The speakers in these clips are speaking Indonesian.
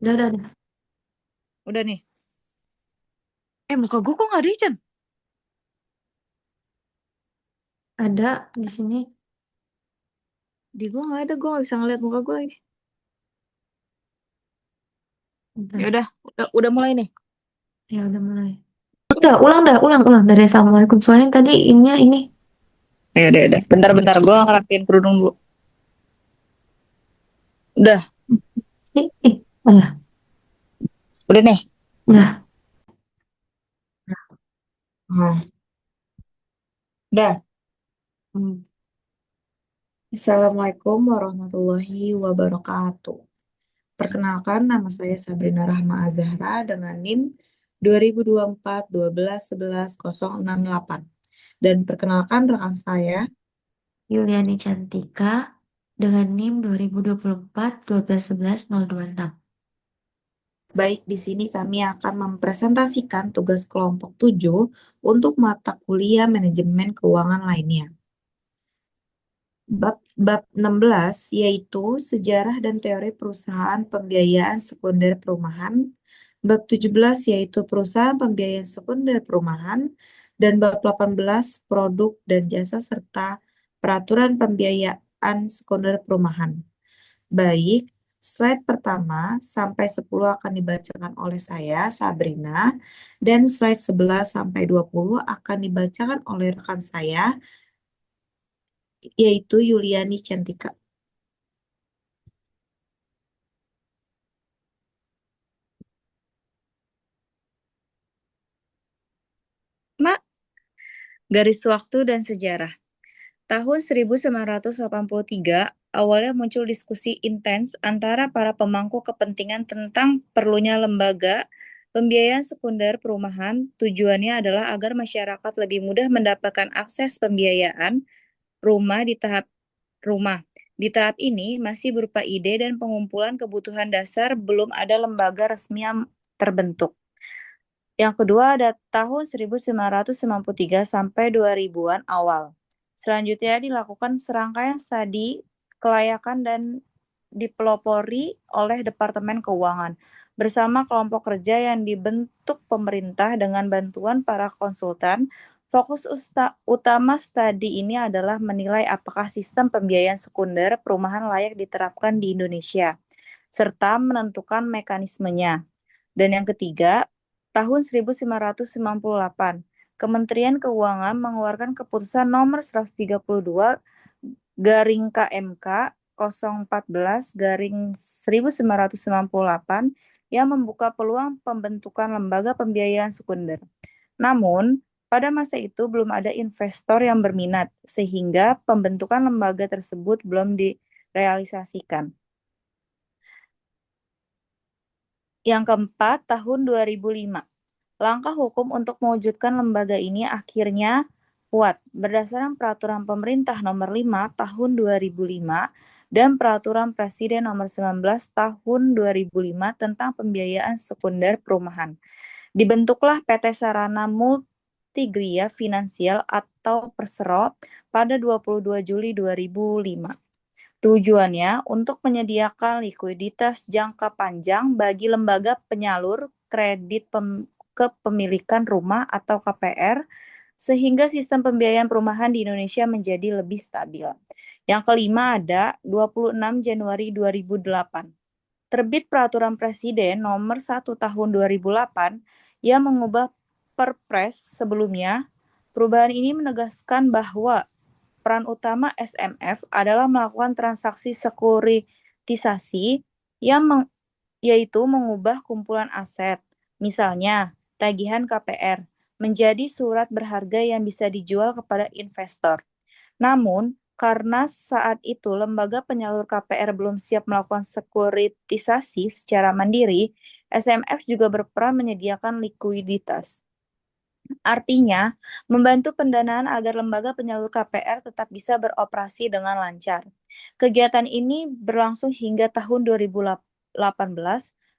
Udah. Udah nih. Muka gue kok nggak ada, Ican? Ada di sini. Di gue nggak ada, gue nggak bisa ngeliat muka gue lagi. Ya Bentar. udah mulai nih. Ya udah mulai. Ulang dari Assalamualaikum. Soalnya tadi ini. Ya udah. Bentar, gue ngerapiin kerudung dulu. Udah, Oh ya, udah nih. udah. Hmm. Udah. Hmm. Assalamualaikum warahmatullahi wabarakatuh. Perkenalkan, nama saya Sabrina Rahma Azahra dengan NIM 2024 12 11 068. Dan perkenalkan rekan saya. Yuliani Cantika dengan NIM 2024 12 11 026. Baik, di sini kami akan mempresentasikan tugas kelompok 7 untuk mata kuliah manajemen keuangan lainnya. Bab 16 yaitu sejarah dan teori perusahaan pembiayaan sekunder perumahan. Bab 17 yaitu perusahaan pembiayaan sekunder perumahan. Dan bab 18 produk dan jasa serta peraturan pembiayaan sekunder perumahan. Baik, slide pertama sampai 10 akan dibacakan oleh saya, Sabrina, dan slide 11 sampai 20 akan dibacakan oleh rekan saya, yaitu Yuliani Cantika. Mak, garis waktu dan sejarah. Tahun 1983, awalnya muncul diskusi intens antara para pemangku kepentingan tentang perlunya lembaga pembiayaan sekunder perumahan. Tujuannya adalah agar masyarakat lebih mudah mendapatkan akses pembiayaan rumah di tahap rumah. Di tahap ini masih berupa ide dan pengumpulan kebutuhan dasar, belum ada lembaga resmi yang terbentuk. Yang kedua ada tahun 1993 sampai 2000-an awal. Selanjutnya dilakukan serangkaian studi kelayakan dan dipelopori oleh Departemen Keuangan bersama kelompok kerja yang dibentuk pemerintah dengan bantuan para konsultan. Fokus utama studi ini adalah menilai apakah sistem pembiayaan sekunder perumahan layak diterapkan di Indonesia, serta menentukan mekanismenya. Dan yang ketiga, tahun 1998, Kementerian Keuangan mengeluarkan keputusan nomor 132 garing KMK 014 garing 1998 yang membuka peluang pembentukan lembaga pembiayaan sekunder. Namun, pada masa itu belum ada investor yang berminat, sehingga pembentukan lembaga tersebut belum direalisasikan. Yang keempat, tahun 2005. Langkah hukum untuk mewujudkan lembaga ini akhirnya kuat berdasarkan Peraturan Pemerintah Nomor 5 Tahun 2005 dan Peraturan Presiden Nomor 19 Tahun 2005 tentang pembiayaan sekunder perumahan. Dibentuklah PT Sarana Multigria Finansial atau Persero pada 22 Juli 2005. Tujuannya untuk menyediakan likuiditas jangka panjang bagi lembaga penyalur kredit kepemilikan rumah atau KPR, sehingga sistem pembiayaan perumahan di Indonesia menjadi lebih stabil. Yang kelima ada 26 Januari 2008. Terbit Peraturan Presiden Nomor 1 Tahun 2008 yang mengubah Perpres sebelumnya. Perubahan ini menegaskan bahwa peran utama SMF adalah melakukan transaksi sekuritisasi yang yaitu mengubah kumpulan aset, misalnya tagihan KPR, menjadi surat berharga yang bisa dijual kepada investor. Namun, karena saat itu lembaga penyalur KPR belum siap melakukan sekuritisasi secara mandiri, SMF juga berperan menyediakan likuiditas. Artinya, membantu pendanaan agar lembaga penyalur KPR tetap bisa beroperasi dengan lancar. Kegiatan ini berlangsung hingga tahun 2018.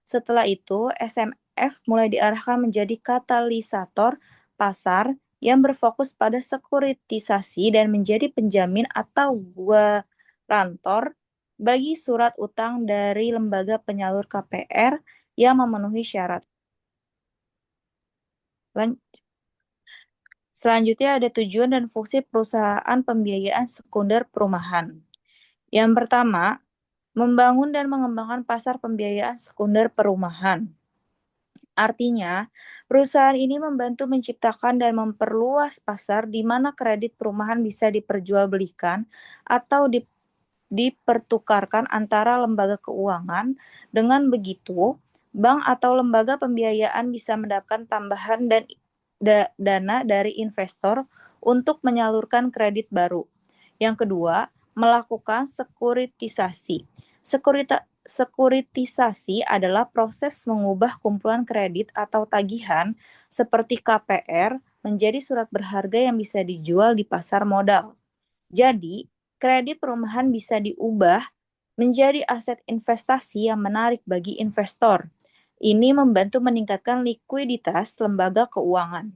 Setelah itu, SMF mulai diarahkan menjadi katalisator pasar yang berfokus pada sekuritisasi dan menjadi penjamin atau garantor bagi surat utang dari lembaga penyalur KPR yang memenuhi syarat. Selanjutnya ada tujuan dan fungsi perusahaan pembiayaan sekunder perumahan. Yang pertama, membangun dan mengembangkan pasar pembiayaan sekunder perumahan. Artinya, perusahaan ini membantu menciptakan dan memperluas pasar di mana kredit perumahan bisa diperjualbelikan atau dipertukarkan antara lembaga keuangan. Dengan begitu, bank atau lembaga pembiayaan bisa mendapatkan tambahan dan dana dari investor untuk menyalurkan kredit baru. Yang kedua, melakukan sekuritisasi. Sekuritisasi adalah proses mengubah kumpulan kredit atau tagihan seperti KPR menjadi surat berharga yang bisa dijual di pasar modal. Jadi, kredit perumahan bisa diubah menjadi aset investasi yang menarik bagi investor. Ini membantu meningkatkan likuiditas lembaga keuangan.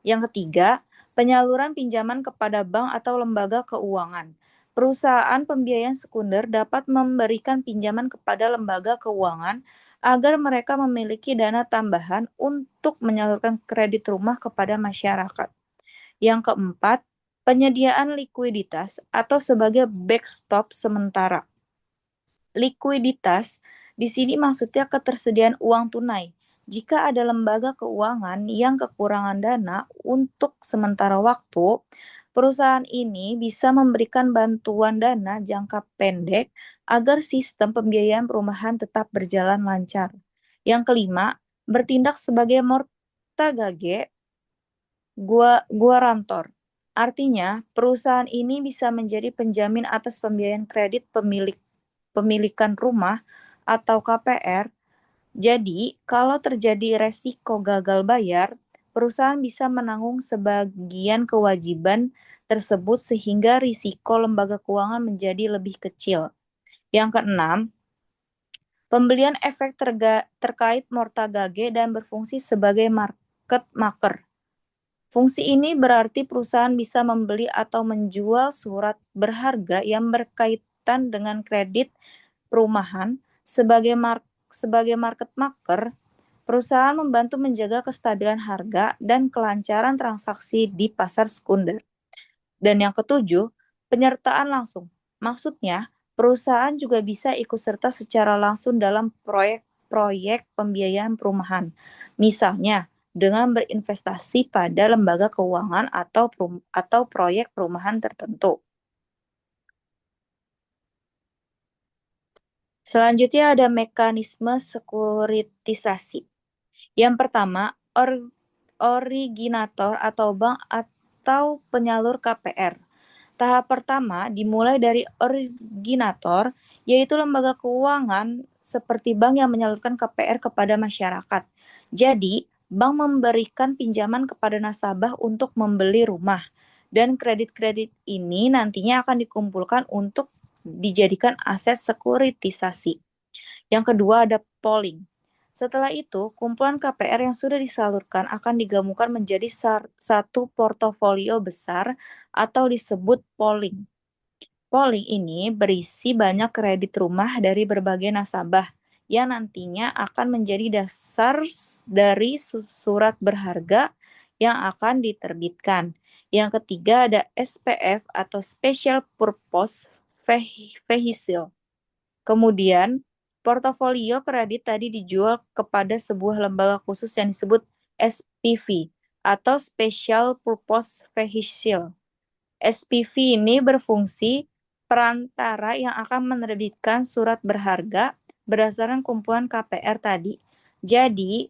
Yang ketiga, penyaluran pinjaman kepada bank atau lembaga keuangan. Perusahaan pembiayaan sekunder dapat memberikan pinjaman kepada lembaga keuangan agar mereka memiliki dana tambahan untuk menyalurkan kredit rumah kepada masyarakat. Yang keempat, penyediaan likuiditas atau sebagai backstop sementara. Likuiditas di sini maksudnya ketersediaan uang tunai. Jika ada lembaga keuangan yang kekurangan dana untuk sementara waktu, perusahaan ini bisa memberikan bantuan dana jangka pendek agar sistem pembiayaan perumahan tetap berjalan lancar. Yang kelima, bertindak sebagai mortgage guarantor. Artinya, perusahaan ini bisa menjadi penjamin atas pembiayaan kredit pemilikan rumah atau KPR. Jadi, kalau terjadi resiko gagal bayar, perusahaan bisa menanggung sebagian kewajiban tersebut sehingga risiko lembaga keuangan menjadi lebih kecil. Yang keenam, pembelian efek terkait mortgage dan berfungsi sebagai market maker. Fungsi ini berarti perusahaan bisa membeli atau menjual surat berharga yang berkaitan dengan kredit perumahan. Sebagai market maker, perusahaan membantu menjaga kestabilan harga dan kelancaran transaksi di pasar sekunder. Dan yang ketujuh, penyertaan langsung. Maksudnya, perusahaan juga bisa ikut serta secara langsung dalam proyek-proyek pembiayaan perumahan. Misalnya, dengan berinvestasi pada lembaga keuangan atau proyek perumahan tertentu. Selanjutnya ada mekanisme sekuritisasi. Yang pertama, originator atau bank atau penyalur KPR. Tahap pertama dimulai dari originator, yaitu lembaga keuangan seperti bank yang menyalurkan KPR kepada masyarakat. Jadi, bank memberikan pinjaman kepada nasabah untuk membeli rumah, dan kredit-kredit ini nantinya akan dikumpulkan untuk dijadikan aset sekuritisasi. Yang kedua ada polling. Setelah itu, kumpulan KPR yang sudah disalurkan akan digabungkan menjadi satu portofolio besar atau disebut polling. Polling ini berisi banyak kredit rumah dari berbagai nasabah yang nantinya akan menjadi dasar dari surat berharga yang akan diterbitkan. Yang ketiga ada SPF atau Special Purpose Vehicle. Kemudian, portofolio kredit tadi dijual kepada sebuah lembaga khusus yang disebut SPV atau Special Purpose Vehicle. SPV ini berfungsi perantara yang akan menerbitkan surat berharga berdasarkan kumpulan KPR tadi. Jadi,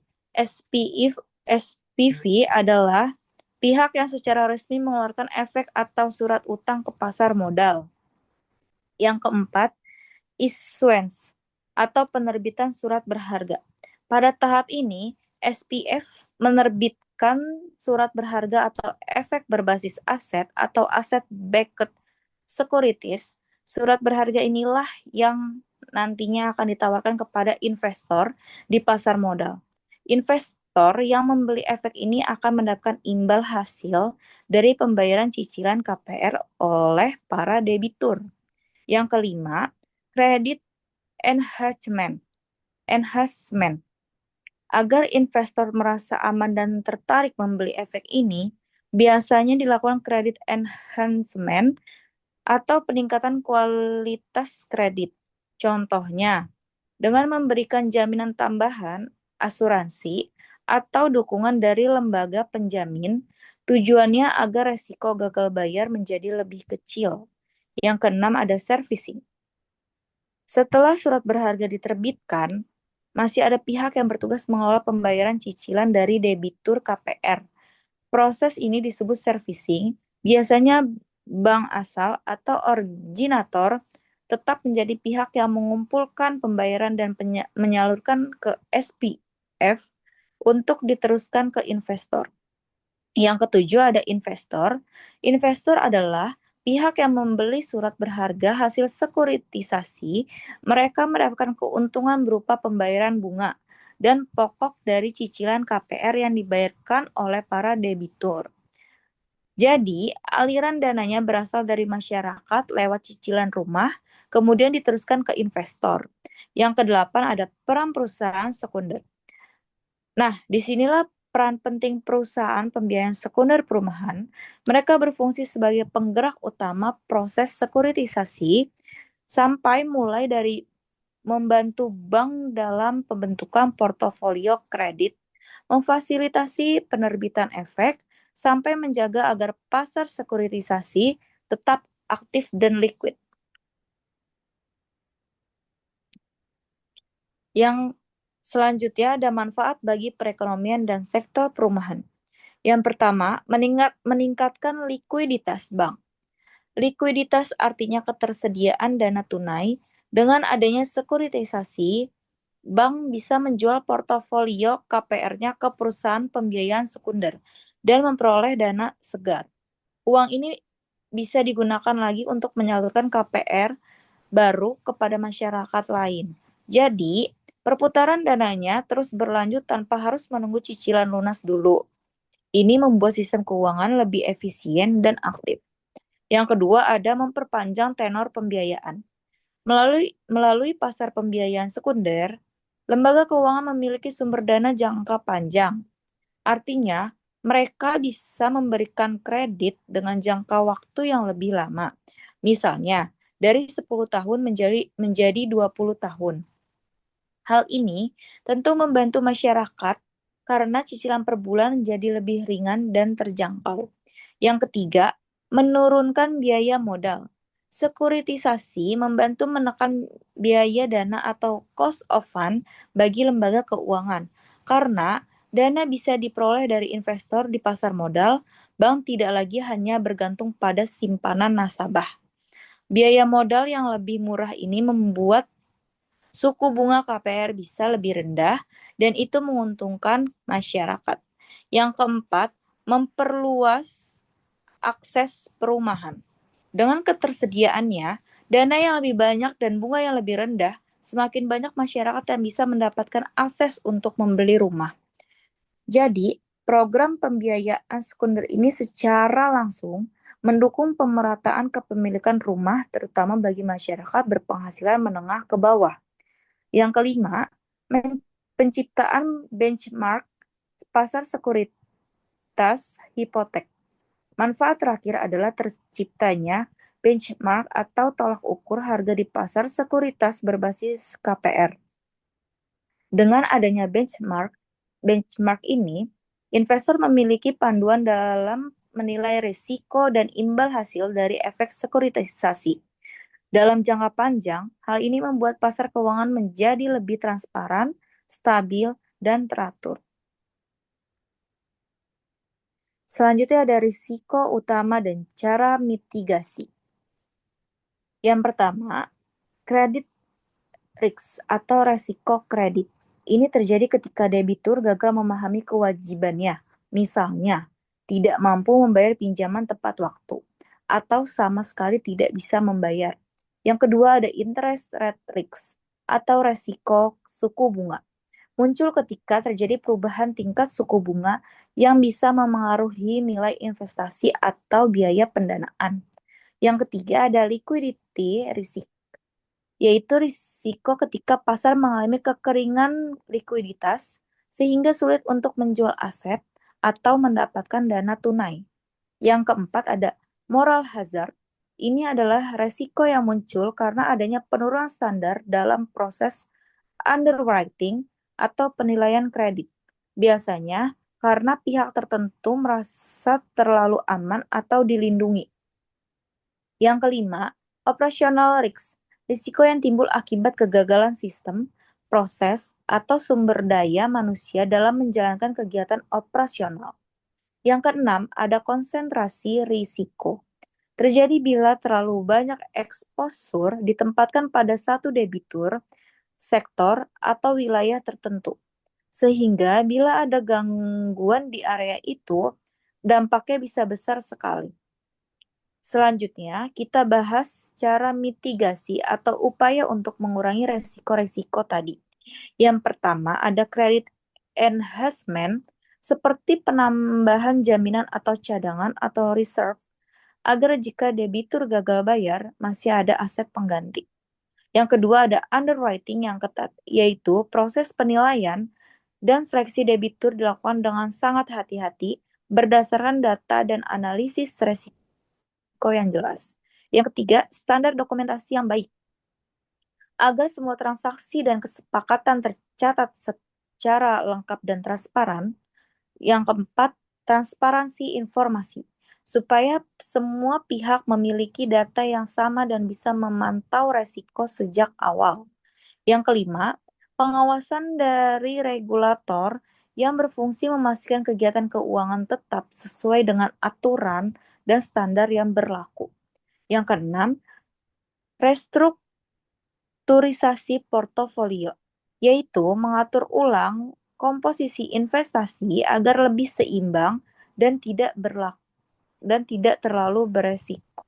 SPV adalah pihak yang secara resmi mengeluarkan efek atau surat utang ke pasar modal. Yang keempat, issuance atau penerbitan surat berharga. Pada tahap ini, SPF menerbitkan surat berharga atau efek berbasis aset atau asset-backed securities. Surat berharga inilah yang nantinya akan ditawarkan kepada investor di pasar modal. Investor yang membeli efek ini akan mendapatkan imbal hasil dari pembayaran cicilan KPR oleh para debitur. Yang kelima, Credit enhancement. Agar investor merasa aman dan tertarik membeli efek ini, biasanya dilakukan credit enhancement atau peningkatan kualitas kredit. Contohnya, dengan memberikan jaminan tambahan, asuransi, atau dukungan dari lembaga penjamin, tujuannya agar resiko gagal bayar menjadi lebih kecil. Yang keenam ada servicing. Setelah surat berharga diterbitkan, masih ada pihak yang bertugas mengelola pembayaran cicilan dari debitur KPR. Proses ini disebut servicing. Biasanya bank asal atau originator tetap menjadi pihak yang mengumpulkan pembayaran dan menyalurkan ke SPF untuk diteruskan ke investor. Yang ketujuh ada investor. Investor adalah pihak yang membeli surat berharga hasil sekuritisasi. Mereka mendapatkan keuntungan berupa pembayaran bunga dan pokok dari cicilan KPR yang dibayarkan oleh para debitur. Jadi, aliran dananya berasal dari masyarakat lewat cicilan rumah, kemudian diteruskan ke investor. Yang kedelapan ada peran perusahaan sekunder. Nah, disinilah peran penting perusahaan pembiayaan sekunder perumahan. Mereka berfungsi sebagai penggerak utama proses sekuritisasi sampai mulai dari membantu bank dalam pembentukan portofolio kredit, memfasilitasi penerbitan efek, sampai menjaga agar pasar sekuritisasi tetap aktif dan liquid. Yang selanjutnya ada manfaat bagi perekonomian dan sektor perumahan. Yang pertama, meningkatkan likuiditas bank. Likuiditas artinya ketersediaan dana tunai. Dengan adanya sekuritisasi, bank bisa menjual portofolio KPR-nya ke perusahaan pembiayaan sekunder dan memperoleh dana segar. Uang ini bisa digunakan lagi untuk menyalurkan KPR baru kepada masyarakat lain. Jadi, perputaran dananya terus berlanjut tanpa harus menunggu cicilan lunas dulu. Ini membuat sistem keuangan lebih efisien dan aktif. Yang kedua ada memperpanjang tenor pembiayaan. Melalui pasar pembiayaan sekunder, lembaga keuangan memiliki sumber dana jangka panjang. Artinya, mereka bisa memberikan kredit dengan jangka waktu yang lebih lama. Misalnya, dari 10 tahun menjadi 20 tahun. Hal ini tentu membantu masyarakat karena cicilan per bulan menjadi lebih ringan dan terjangkau. Yang ketiga, menurunkan biaya modal. Sekuritisasi membantu menekan biaya dana atau cost of fund bagi lembaga keuangan. Karena dana bisa diperoleh dari investor di pasar modal, bank tidak lagi hanya bergantung pada simpanan nasabah. Biaya modal yang lebih murah ini membuat suku bunga KPR bisa lebih rendah dan itu menguntungkan masyarakat. Yang keempat, memperluas akses perumahan. Dengan ketersediaannya, dana yang lebih banyak dan bunga yang lebih rendah, semakin banyak masyarakat yang bisa mendapatkan akses untuk membeli rumah. Jadi, program pembiayaan sekunder ini secara langsung mendukung pemerataan kepemilikan rumah terutama bagi masyarakat berpenghasilan menengah ke bawah. Yang kelima, penciptaan benchmark pasar sekuritas hipotek. Manfaat terakhir adalah terciptanya benchmark atau tolak ukur harga di pasar sekuritas berbasis KPR. Dengan adanya benchmark ini, investor memiliki panduan dalam menilai risiko dan imbal hasil dari efek sekuritisasi. Dalam jangka panjang, hal ini membuat pasar keuangan menjadi lebih transparan, stabil, dan teratur. Selanjutnya ada risiko utama dan cara mitigasi. Yang pertama, kredit risk atau resiko kredit. Ini terjadi ketika debitur gagal memahami kewajibannya. Misalnya, tidak mampu membayar pinjaman tepat waktu atau sama sekali tidak bisa membayar. Yang kedua ada interest rate risk atau resiko suku bunga. Muncul ketika terjadi perubahan tingkat suku bunga yang bisa memengaruhi nilai investasi atau biaya pendanaan. Yang ketiga ada liquidity risk yaitu risiko ketika pasar mengalami kekeringan likuiditas sehingga sulit untuk menjual aset atau mendapatkan dana tunai. Yang keempat ada moral hazard. Ini adalah resiko yang muncul karena adanya penurunan standar dalam proses underwriting atau penilaian kredit. Biasanya karena pihak tertentu merasa terlalu aman atau dilindungi. Yang kelima, operational risk. Risiko yang timbul akibat kegagalan sistem, proses, atau sumber daya manusia dalam menjalankan kegiatan operasional. Yang keenam, ada konsentrasi risiko. Terjadi bila terlalu banyak eksposur ditempatkan pada satu debitur, sektor, atau wilayah tertentu. Sehingga bila ada gangguan di area itu, dampaknya bisa besar sekali. Selanjutnya, kita bahas cara mitigasi atau upaya untuk mengurangi resiko-resiko tadi. Yang pertama, ada credit enhancement, seperti penambahan jaminan atau cadangan atau reserve, agar jika debitur gagal bayar, masih ada aset pengganti. Yang kedua, ada underwriting yang ketat, yaitu proses penilaian dan seleksi debitur dilakukan dengan sangat hati-hati berdasarkan data dan analisis resiko yang jelas. Yang ketiga, standar dokumentasi yang baik. Agar semua transaksi dan kesepakatan tercatat secara lengkap dan transparan. Yang keempat, transparansi informasi. Supaya semua pihak memiliki data yang sama dan bisa memantau resiko sejak awal. Yang kelima, pengawasan dari regulator yang berfungsi memastikan kegiatan keuangan tetap sesuai dengan aturan dan standar yang berlaku. Yang keenam, restrukturisasi portofolio, yaitu mengatur ulang komposisi investasi agar lebih seimbang dan tidak terlalu beresiko.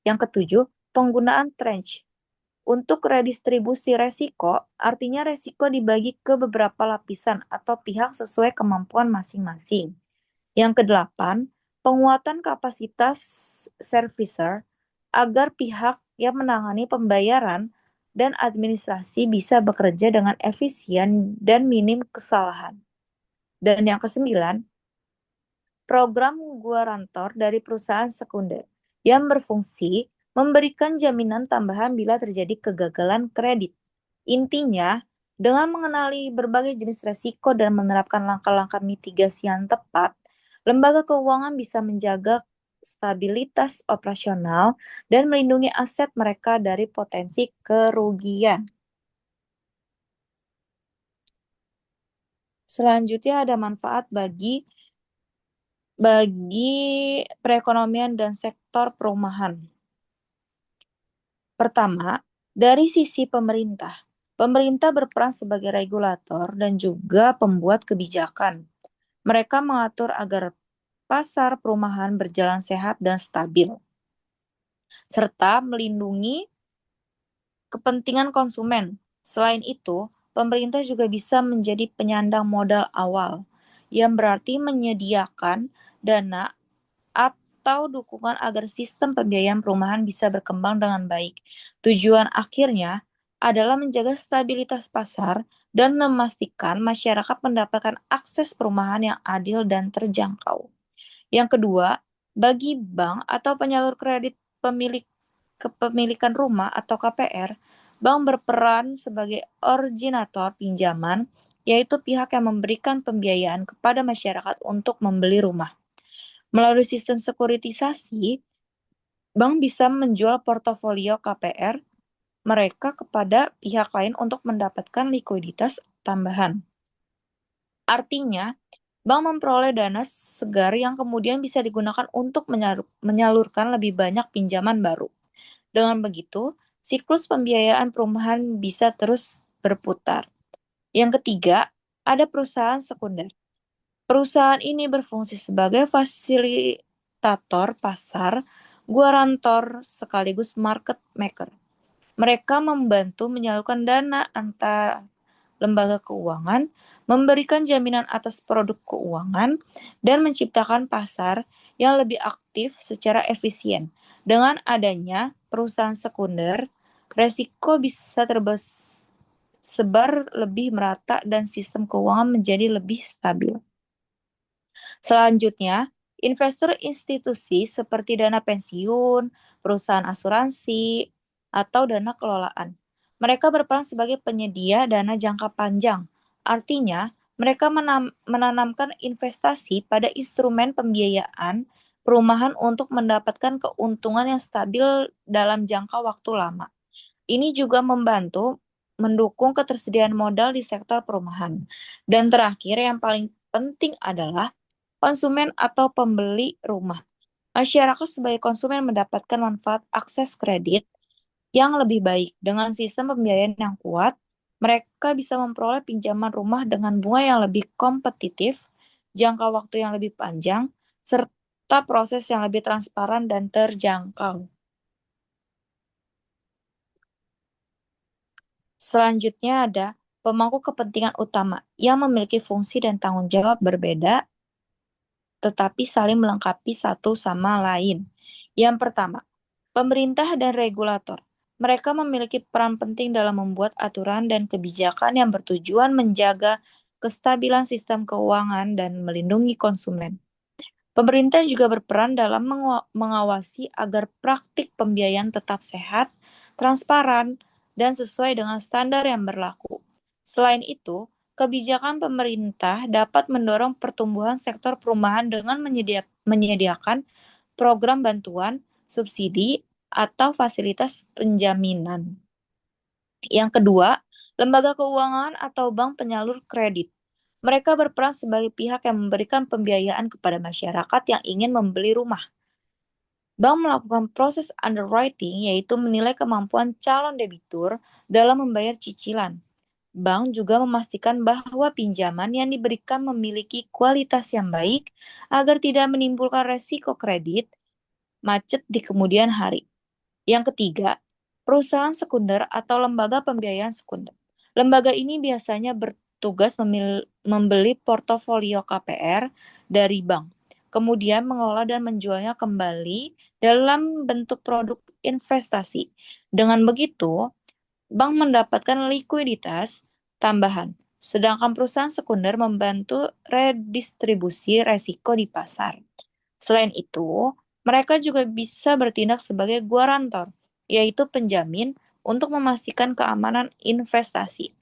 Yang ketujuh, penggunaan tranche. Untuk redistribusi resiko, artinya resiko dibagi ke beberapa lapisan atau pihak sesuai kemampuan masing-masing. Yang kedelapan, penguatan kapasitas servicer agar pihak yang menangani pembayaran dan administrasi bisa bekerja dengan efisien dan minim kesalahan. Dan yang kesembilan, program guarantor dari perusahaan sekunder yang berfungsi memberikan jaminan tambahan bila terjadi kegagalan kredit. Intinya, dengan mengenali berbagai jenis resiko dan menerapkan langkah-langkah mitigasi yang tepat, lembaga keuangan bisa menjaga stabilitas operasional dan melindungi aset mereka dari potensi kerugian. Selanjutnya ada manfaat bagi perekonomian dan sektor perumahan. Pertama, dari sisi pemerintah. Pemerintah berperan sebagai regulator dan juga pembuat kebijakan. Mereka mengatur agar pasar perumahan berjalan sehat dan stabil, serta melindungi kepentingan konsumen. Selain itu, pemerintah juga bisa menjadi penyandang modal awal, yang berarti menyediakan dana atau dukungan agar sistem pembiayaan perumahan bisa berkembang dengan baik. Tujuan akhirnya adalah menjaga stabilitas pasar dan memastikan masyarakat mendapatkan akses perumahan yang adil dan terjangkau. Yang kedua, bagi bank atau penyalur kredit pemilik kepemilikan rumah atau KPR, bank berperan sebagai originator pinjaman, yaitu pihak yang memberikan pembiayaan kepada masyarakat untuk membeli rumah. Melalui sistem sekuritisasi, bank bisa menjual portofolio KPR mereka kepada pihak lain untuk mendapatkan likuiditas tambahan. Artinya, bank memperoleh dana segar yang kemudian bisa digunakan untuk menyalurkan lebih banyak pinjaman baru. Dengan begitu, siklus pembiayaan perumahan bisa terus berputar. Yang ketiga, ada perusahaan sekunder. Perusahaan ini berfungsi sebagai fasilitator pasar, guarantor sekaligus market maker. Mereka membantu menyalurkan dana antar lembaga keuangan, memberikan jaminan atas produk keuangan, dan menciptakan pasar yang lebih aktif secara efisien. Dengan adanya perusahaan sekunder, resiko bisa tersebar lebih merata dan sistem keuangan menjadi lebih stabil. Selanjutnya, investor institusi seperti dana pensiun, perusahaan asuransi, atau dana kelolaan. Mereka berperan sebagai penyedia dana jangka panjang. Artinya, mereka menanamkan investasi pada instrumen pembiayaan perumahan untuk mendapatkan keuntungan yang stabil dalam jangka waktu lama. Ini juga membantu mendukung ketersediaan modal di sektor perumahan. Dan terakhir, yang paling penting adalah konsumen atau pembeli rumah. Masyarakat sebagai konsumen mendapatkan manfaat akses kredit yang lebih baik. Dengan sistem pembiayaan yang kuat, mereka bisa memperoleh pinjaman rumah dengan bunga yang lebih kompetitif, jangka waktu yang lebih panjang, serta proses yang lebih transparan dan terjangkau. Selanjutnya ada pemangku kepentingan utama yang memiliki fungsi dan tanggung jawab berbeda tetapi saling melengkapi satu sama lain. Yang pertama, pemerintah dan regulator. Mereka memiliki peran penting dalam membuat aturan dan kebijakan yang bertujuan menjaga kestabilan sistem keuangan dan melindungi konsumen. Pemerintah juga berperan dalam mengawasi agar praktik pembiayaan tetap sehat, transparan, dan sesuai dengan standar yang berlaku. Selain itu, kebijakan pemerintah dapat mendorong pertumbuhan sektor perumahan dengan menyediakan program bantuan, subsidi, atau fasilitas penjaminan. Yang kedua, lembaga keuangan atau bank penyalur kredit. Mereka berperan sebagai pihak yang memberikan pembiayaan kepada masyarakat yang ingin membeli rumah. Bank melakukan proses underwriting, yaitu menilai kemampuan calon debitur dalam membayar cicilan. Bank juga memastikan bahwa pinjaman yang diberikan memiliki kualitas yang baik agar tidak menimbulkan resiko kredit macet di kemudian hari. Yang ketiga, perusahaan sekunder atau lembaga pembiayaan sekunder. Lembaga ini biasanya bertugas membeli portofolio KPR dari bank, kemudian mengelola dan menjualnya kembali dalam bentuk produk investasi. Dengan begitu, bank mendapatkan likuiditas tambahan, sedangkan perusahaan sekunder membantu redistribusi resiko di pasar. Selain itu, mereka juga bisa bertindak sebagai guarantor, yaitu penjamin untuk memastikan keamanan investasi.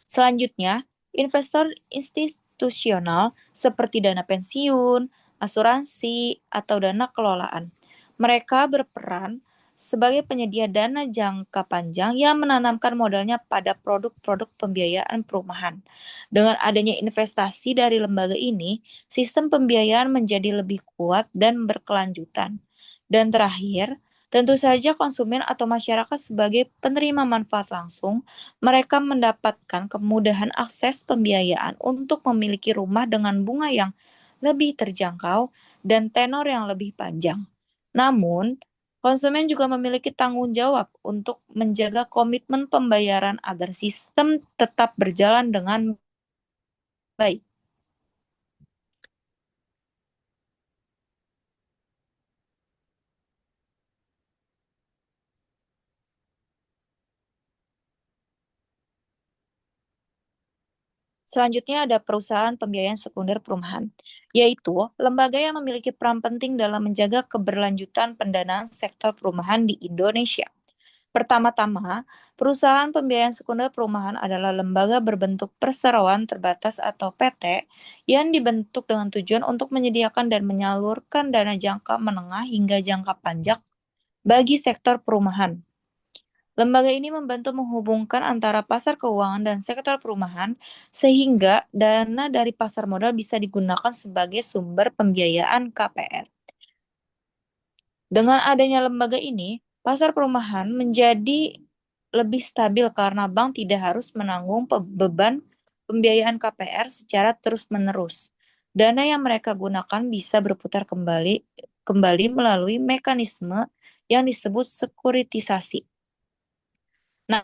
Selanjutnya, investor institusional seperti dana pensiun, asuransi, atau dana kelolaan. Mereka berperan sebagai penyedia dana jangka panjang yang menanamkan modalnya pada produk-produk pembiayaan perumahan. Dengan adanya investasi dari lembaga ini, sistem pembiayaan menjadi lebih kuat dan berkelanjutan. Dan terakhir, tentu saja konsumen atau masyarakat sebagai penerima manfaat langsung, mereka mendapatkan kemudahan akses pembiayaan untuk memiliki rumah dengan bunga yang lebih terjangkau dan tenor yang lebih panjang. Namun, konsumen juga memiliki tanggung jawab untuk menjaga komitmen pembayaran agar sistem tetap berjalan dengan baik. Selanjutnya ada perusahaan pembiayaan sekunder perumahan, yaitu lembaga yang memiliki peran penting dalam menjaga keberlanjutan pendanaan sektor perumahan di Indonesia. Pertama-tama, perusahaan pembiayaan sekunder perumahan adalah lembaga berbentuk perseroan terbatas atau PT yang dibentuk dengan tujuan untuk menyediakan dan menyalurkan dana jangka menengah hingga jangka panjang bagi sektor perumahan. Lembaga ini membantu menghubungkan antara pasar keuangan dan sektor perumahan sehingga dana dari pasar modal bisa digunakan sebagai sumber pembiayaan KPR. Dengan adanya lembaga ini, pasar perumahan menjadi lebih stabil karena bank tidak harus menanggung beban pembiayaan KPR secara terus-menerus. Dana yang mereka gunakan bisa berputar kembali melalui mekanisme yang disebut sekuritisasi. Nah,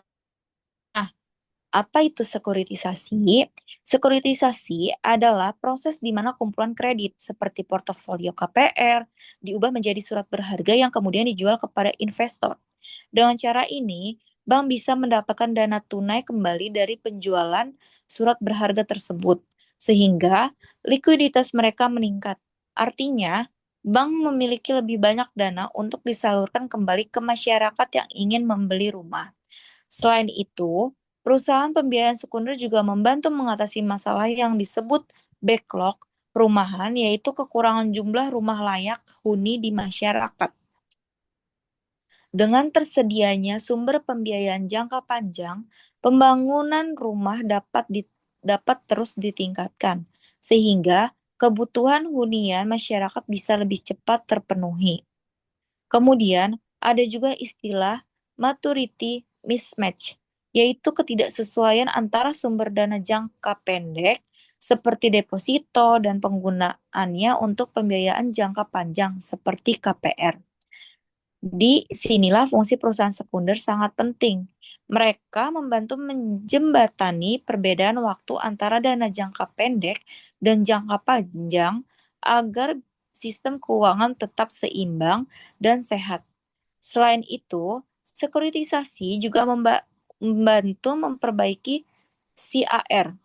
apa itu sekuritisasi? Sekuritisasi adalah proses di mana kumpulan kredit seperti portofolio KPR diubah menjadi surat berharga yang kemudian dijual kepada investor. Dengan cara ini, bank bisa mendapatkan dana tunai kembali dari penjualan surat berharga tersebut, sehingga likuiditas mereka meningkat. Artinya, bank memiliki lebih banyak dana untuk disalurkan kembali ke masyarakat yang ingin membeli rumah. Selain itu, perusahaan pembiayaan sekunder juga membantu mengatasi masalah yang disebut backlog perumahan, yaitu kekurangan jumlah rumah layak huni di masyarakat. Dengan tersedianya sumber pembiayaan jangka panjang, pembangunan rumah dapat terus ditingkatkan, sehingga kebutuhan hunian masyarakat bisa lebih cepat terpenuhi. Kemudian, ada juga istilah maturity mismatch, yaitu ketidaksesuaian antara sumber dana jangka pendek seperti deposito dan penggunaannya untuk pembiayaan jangka panjang seperti KPR. Di sinilah fungsi perusahaan sekunder sangat penting. Mereka membantu menjembatani perbedaan waktu antara dana jangka pendek dan jangka panjang agar sistem keuangan tetap seimbang dan sehat. Selain itu, sekuritisasi juga membantu memperbaiki CAR,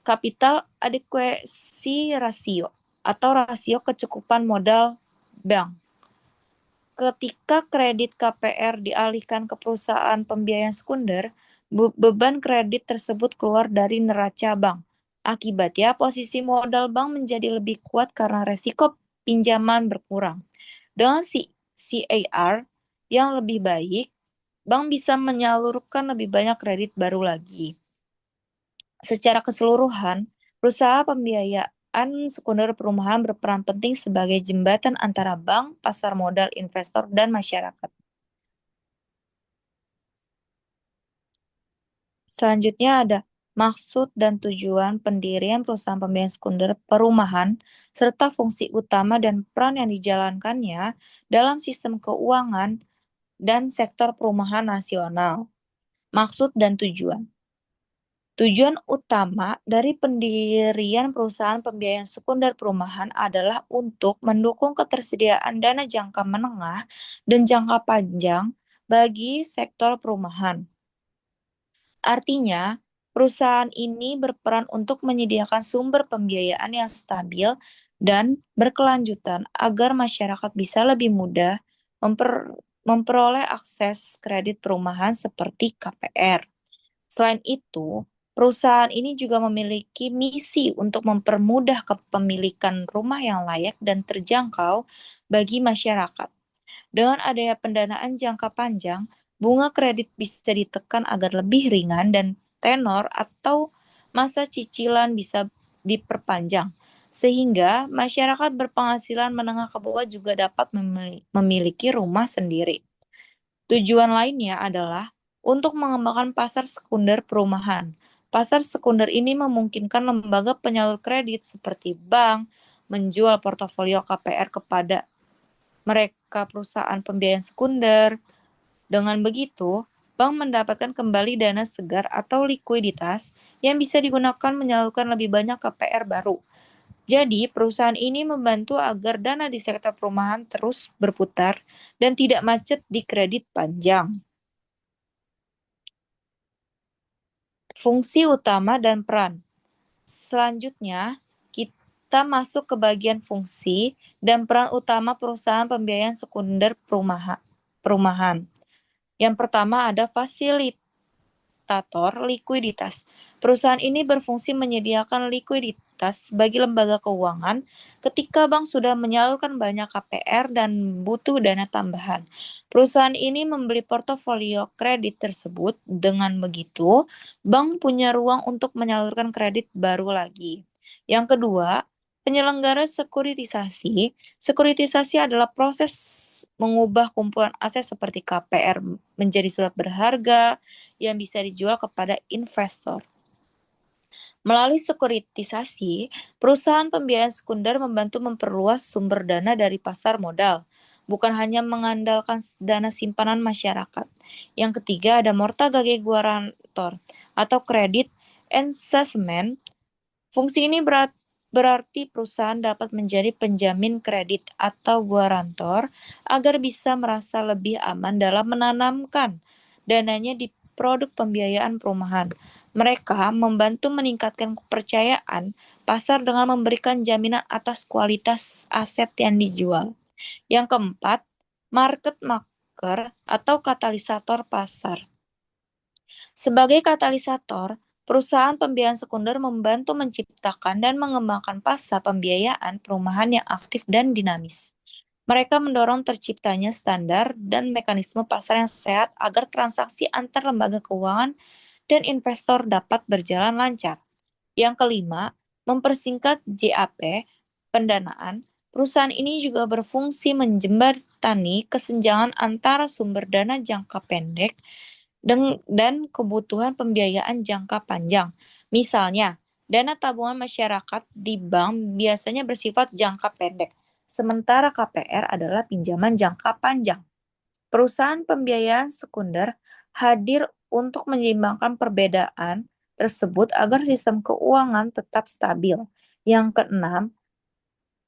Capital Adequacy Ratio, atau rasio kecukupan modal bank. Ketika kredit KPR dialihkan ke perusahaan pembiayaan sekunder, beban kredit tersebut keluar dari neraca bank. Akibatnya, posisi modal bank menjadi lebih kuat karena resiko pinjaman berkurang. Dengan CAR yang lebih baik, bank bisa menyalurkan lebih banyak kredit baru lagi. Secara keseluruhan, perusahaan pembiayaan sekunder perumahan berperan penting sebagai jembatan antara bank, pasar modal, investor, dan masyarakat. Selanjutnya ada maksud dan tujuan pendirian perusahaan pembiayaan sekunder perumahan, serta fungsi utama dan peran yang dijalankannya dalam sistem keuangan dan sektor perumahan nasional. Maksud dan tujuan. Tujuan utama dari pendirian perusahaan pembiayaan sekunder perumahan adalah untuk mendukung ketersediaan dana jangka menengah dan jangka panjang bagi sektor perumahan. Artinya, perusahaan ini berperan untuk menyediakan sumber pembiayaan yang stabil dan berkelanjutan agar masyarakat bisa lebih mudah memperoleh akses kredit perumahan seperti KPR. Selain itu, perusahaan ini juga memiliki misi untuk mempermudah kepemilikan rumah yang layak dan terjangkau bagi masyarakat. Dengan adanya pendanaan jangka panjang, bunga kredit bisa ditekan agar lebih ringan dan tenor atau masa cicilan bisa diperpanjang, sehingga masyarakat berpenghasilan menengah ke bawah juga dapat memiliki rumah sendiri. Tujuan lainnya adalah untuk mengembangkan pasar sekunder perumahan. Pasar sekunder ini memungkinkan lembaga penyalur kredit seperti bank menjual portofolio KPR kepada mereka perusahaan pembiayaan sekunder. Dengan begitu, bank mendapatkan kembali dana segar atau likuiditas yang bisa digunakan menyalurkan lebih banyak KPR baru. Jadi, perusahaan ini membantu agar dana di sektor perumahan terus berputar dan tidak macet di kredit panjang. Fungsi utama dan peran. Selanjutnya, kita masuk ke bagian fungsi dan peran utama perusahaan pembiayaan sekunder perumahan. Yang pertama ada fasilitas likuiditas. Perusahaan ini berfungsi menyediakan likuiditas bagi lembaga keuangan ketika bank sudah menyalurkan banyak KPR dan butuh dana tambahan. Perusahaan ini membeli portofolio kredit tersebut. Dengan begitu, bank punya ruang untuk menyalurkan kredit baru lagi. Yang kedua, penyelenggara sekuritisasi. Sekuritisasi adalah proses mengubah kumpulan aset seperti KPR menjadi surat berharga yang bisa dijual kepada investor. Melalui sekuritisasi, perusahaan pembiayaan sekunder membantu memperluas sumber dana dari pasar modal, bukan hanya mengandalkan dana simpanan masyarakat. Yang ketiga ada mortgage guarantor atau credit enhancement. Fungsi ini Berarti perusahaan dapat menjadi penjamin kredit atau guarantor agar bisa merasa lebih aman dalam menanamkan dananya di produk pembiayaan perumahan. Mereka membantu meningkatkan kepercayaan pasar dengan memberikan jaminan atas kualitas aset yang dijual. Yang keempat, market maker atau katalisator pasar. Sebagai katalisator, perusahaan pembiayaan sekunder membantu menciptakan dan mengembangkan pasar pembiayaan perumahan yang aktif dan dinamis. Mereka mendorong terciptanya standar dan mekanisme pasar yang sehat agar transaksi antar lembaga keuangan dan investor dapat berjalan lancar. Yang kelima, mempersingkat JAP, pendanaan. Perusahaan ini juga berfungsi menjembatani kesenjangan antara sumber dana jangka pendek dan kebutuhan pembiayaan jangka panjang. Misalnya, dana tabungan masyarakat di bank biasanya bersifat jangka pendek, sementara KPR adalah pinjaman jangka panjang. Perusahaan pembiayaan sekunder hadir untuk menyeimbangkan perbedaan tersebut agar sistem keuangan tetap stabil. Yang keenam,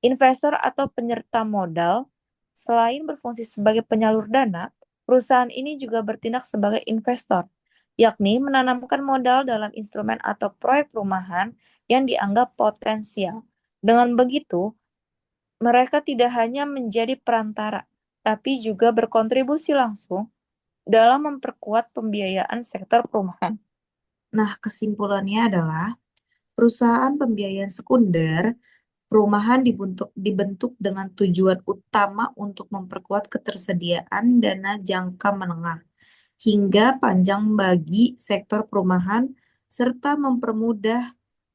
investor atau penyerta modal, selain berfungsi sebagai penyalur dana, perusahaan ini juga bertindak sebagai investor, yakni menanamkan modal dalam instrumen atau proyek perumahan yang dianggap potensial. Dengan begitu, mereka tidak hanya menjadi perantara, tapi juga berkontribusi langsung dalam memperkuat pembiayaan sektor perumahan. Nah, kesimpulannya adalah perusahaan pembiayaan sekunder perumahan dibentuk dengan tujuan utama untuk memperkuat ketersediaan dana jangka menengah hingga panjang bagi sektor perumahan serta mempermudah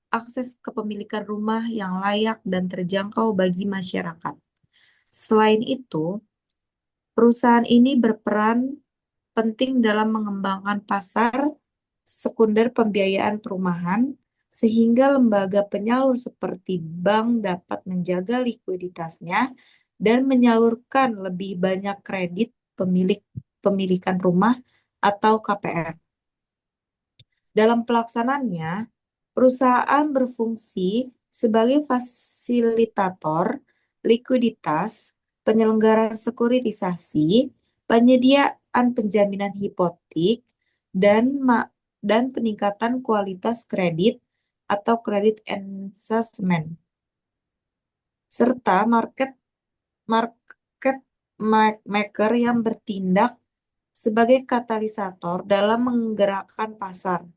akses kepemilikan rumah yang layak dan terjangkau bagi masyarakat. Selain itu, perusahaan ini berperan penting dalam mengembangkan pasar sekunder pembiayaan perumahan, sehingga lembaga penyalur seperti bank dapat menjaga likuiditasnya dan menyalurkan lebih banyak kredit pemilikan rumah atau KPR. Dalam pelaksanaannya, perusahaan berfungsi sebagai fasilitator likuiditas, penyelenggaraan sekuritisasi, penyediaan penjaminan hipotek, dan peningkatan kualitas kredit atau kredit enhancement, serta market maker yang bertindak sebagai katalisator dalam menggerakkan pasar.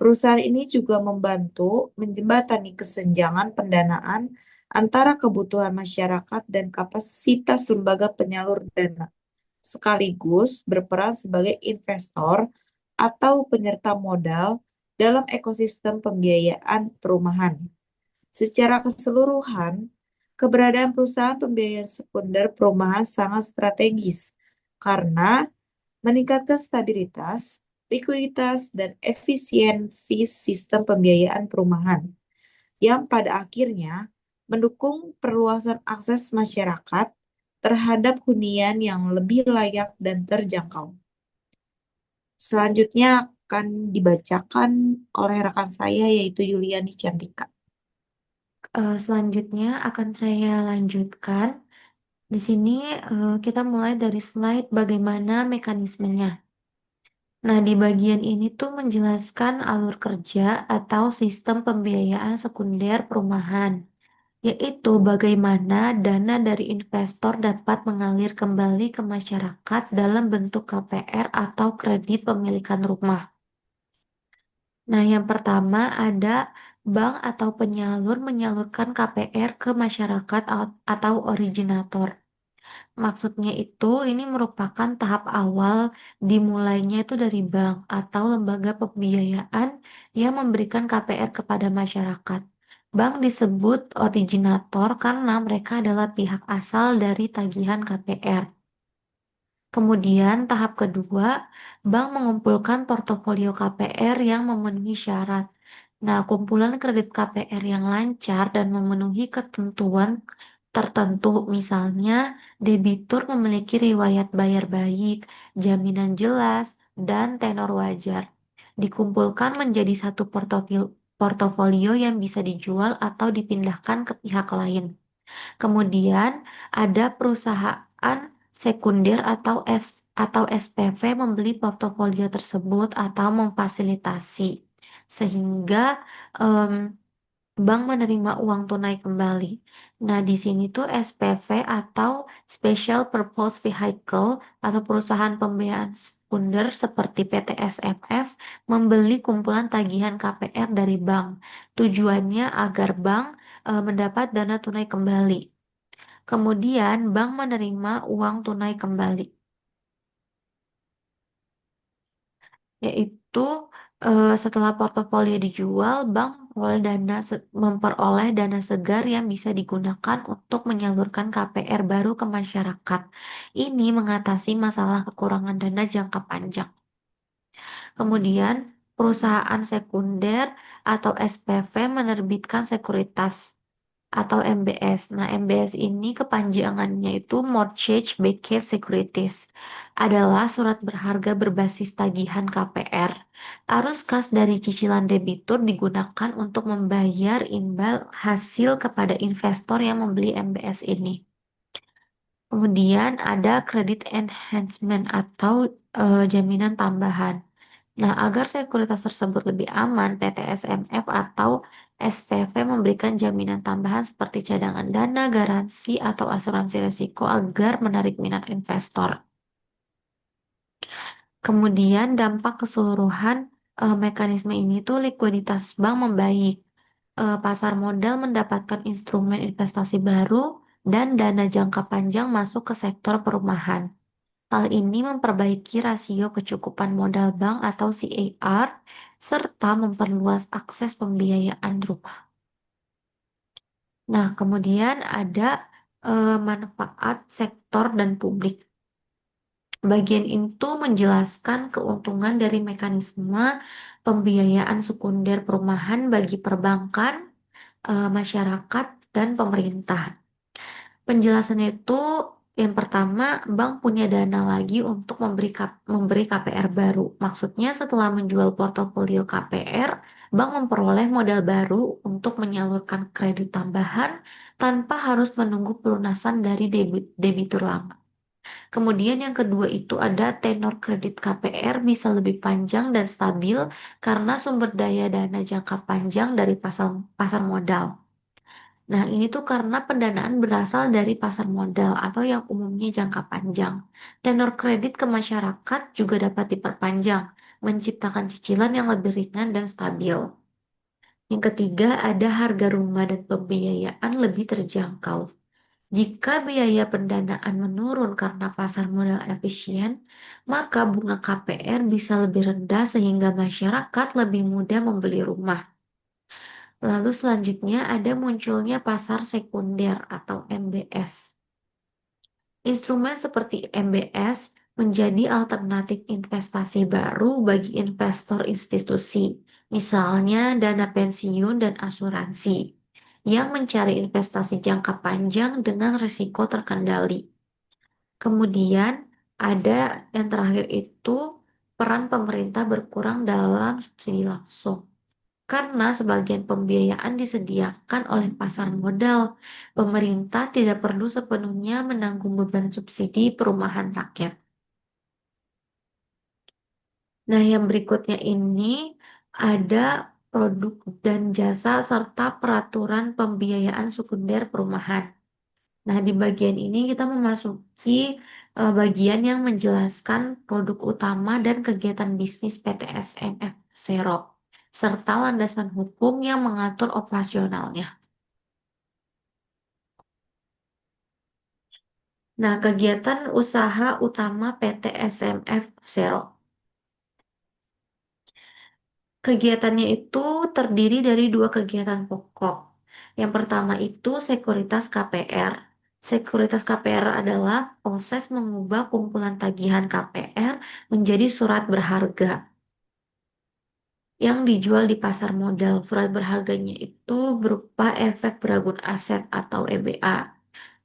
Perusahaan ini juga membantu menjembatani kesenjangan pendanaan antara kebutuhan masyarakat dan kapasitas lembaga penyalur dana, sekaligus berperan sebagai investor atau penyerta modal dalam ekosistem pembiayaan perumahan. Secara keseluruhan, keberadaan perusahaan pembiayaan sekunder perumahan sangat strategis karena meningkatkan stabilitas, likuiditas, dan efisiensi sistem pembiayaan perumahan, yang pada akhirnya mendukung perluasan akses masyarakat terhadap hunian yang lebih layak dan terjangkau. Selanjutnya akan dibacakan oleh rekan saya yaitu Yuliani Cantika. Selanjutnya akan saya lanjutkan. Di sini kita mulai dari slide bagaimana mekanismenya. Nah, di bagian ini tuh menjelaskan alur kerja atau sistem pembiayaan sekunder perumahan, yaitu bagaimana dana dari investor dapat mengalir kembali ke masyarakat dalam bentuk KPR atau kredit pemilikan rumah. Nah, yang pertama ada bank atau penyalur menyalurkan KPR ke masyarakat atau originator. Maksudnya itu, ini merupakan tahap awal dimulainya itu dari bank atau lembaga pembiayaan yang memberikan KPR kepada masyarakat. Bank disebut originator karena mereka adalah pihak asal dari tagihan KPR. Kemudian tahap kedua, bank mengumpulkan portofolio KPR yang memenuhi syarat. Nah, kumpulan kredit KPR yang lancar dan memenuhi ketentuan tertentu, misalnya debitur memiliki riwayat bayar baik, jaminan jelas, dan tenor wajar, dikumpulkan menjadi satu portofolio yang bisa dijual atau dipindahkan ke pihak lain. Kemudian ada perusahaan sekunder atau SPV membeli portofolio tersebut atau memfasilitasi sehingga em, bank menerima uang tunai kembali. Nah, di sini tuh SPV atau Special Purpose Vehicle atau perusahaan pembiayaan sekunder seperti PT SMF membeli kumpulan tagihan KPR dari bank. Tujuannya agar bank mendapat dana tunai kembali. Kemudian bank menerima uang tunai kembali, yaitu setelah portofolio dijual, bank memperoleh dana segar yang bisa digunakan untuk menyalurkan KPR baru ke masyarakat. Ini mengatasi masalah kekurangan dana jangka panjang. Kemudian, perusahaan sekunder atau SPV menerbitkan sekuritas atau MBS. Nah, MBS ini kepanjangannya itu Mortgage Backed Securities. Adalah surat berharga berbasis tagihan KPR. Arus kas dari cicilan debitur digunakan untuk membayar imbal hasil kepada investor yang membeli MBS ini. Kemudian ada credit enhancement atau jaminan tambahan. Nah, agar sekuritas tersebut lebih aman, PT SMF atau SPV memberikan jaminan tambahan seperti cadangan dana, garansi, atau asuransi risiko agar menarik minat investor. Kemudian dampak keseluruhan mekanisme ini tuh likuiditas bank membaik. Pasar modal mendapatkan instrumen investasi baru dan dana jangka panjang masuk ke sektor perumahan. Hal ini memperbaiki rasio kecukupan modal bank atau CAR serta memperluas akses pembiayaan rumah. Nah, kemudian ada manfaat sektor dan publik. Bagian itu menjelaskan keuntungan dari mekanisme pembiayaan sekunder perumahan bagi perbankan, masyarakat, dan pemerintah. Penjelasannya itu yang pertama, bank punya dana lagi untuk memberi KPR baru. Maksudnya setelah menjual portofolio KPR, bank memperoleh modal baru untuk menyalurkan kredit tambahan tanpa harus menunggu pelunasan dari debitur lama. Kemudian yang kedua itu ada tenor kredit KPR bisa lebih panjang dan stabil karena sumber daya dana jangka panjang dari pasar pasar modal. Nah, ini tuh karena pendanaan berasal dari pasar modal atau yang umumnya jangka panjang. Tenor kredit ke masyarakat juga dapat diperpanjang, menciptakan cicilan yang lebih ringan dan stabil. Yang ketiga, ada harga rumah dan pembiayaan lebih terjangkau. Jika biaya pendanaan menurun karena pasar modal efisien, maka bunga KPR bisa lebih rendah sehingga masyarakat lebih mudah membeli rumah. Lalu selanjutnya ada munculnya pasar sekunder atau MBS. Instrumen seperti MBS menjadi alternatif investasi baru bagi investor institusi, misalnya dana pensiun dan asuransi, yang mencari investasi jangka panjang dengan risiko terkendali. Kemudian ada yang terakhir itu peran pemerintah berkurang dalam subsidi langsung. Karena sebagian pembiayaan disediakan oleh pasar modal, pemerintah tidak perlu sepenuhnya menanggung beban subsidi perumahan rakyat. Nah, yang berikutnya ini ada produk dan jasa serta peraturan pembiayaan sekunder perumahan. Nah, di bagian ini kita memasuki bagian yang menjelaskan produk utama dan kegiatan bisnis PT SMF Serop, serta landasan hukum yang mengatur operasionalnya. Nah, kegiatan usaha utama PT SMF Serop. Kegiatannya itu terdiri dari dua kegiatan pokok. Yang pertama itu sekuritas KPR. Sekuritas KPR adalah proses mengubah kumpulan tagihan KPR menjadi surat berharga yang dijual di pasar modal. Surat berharganya itu berupa efek beragun aset atau EBA.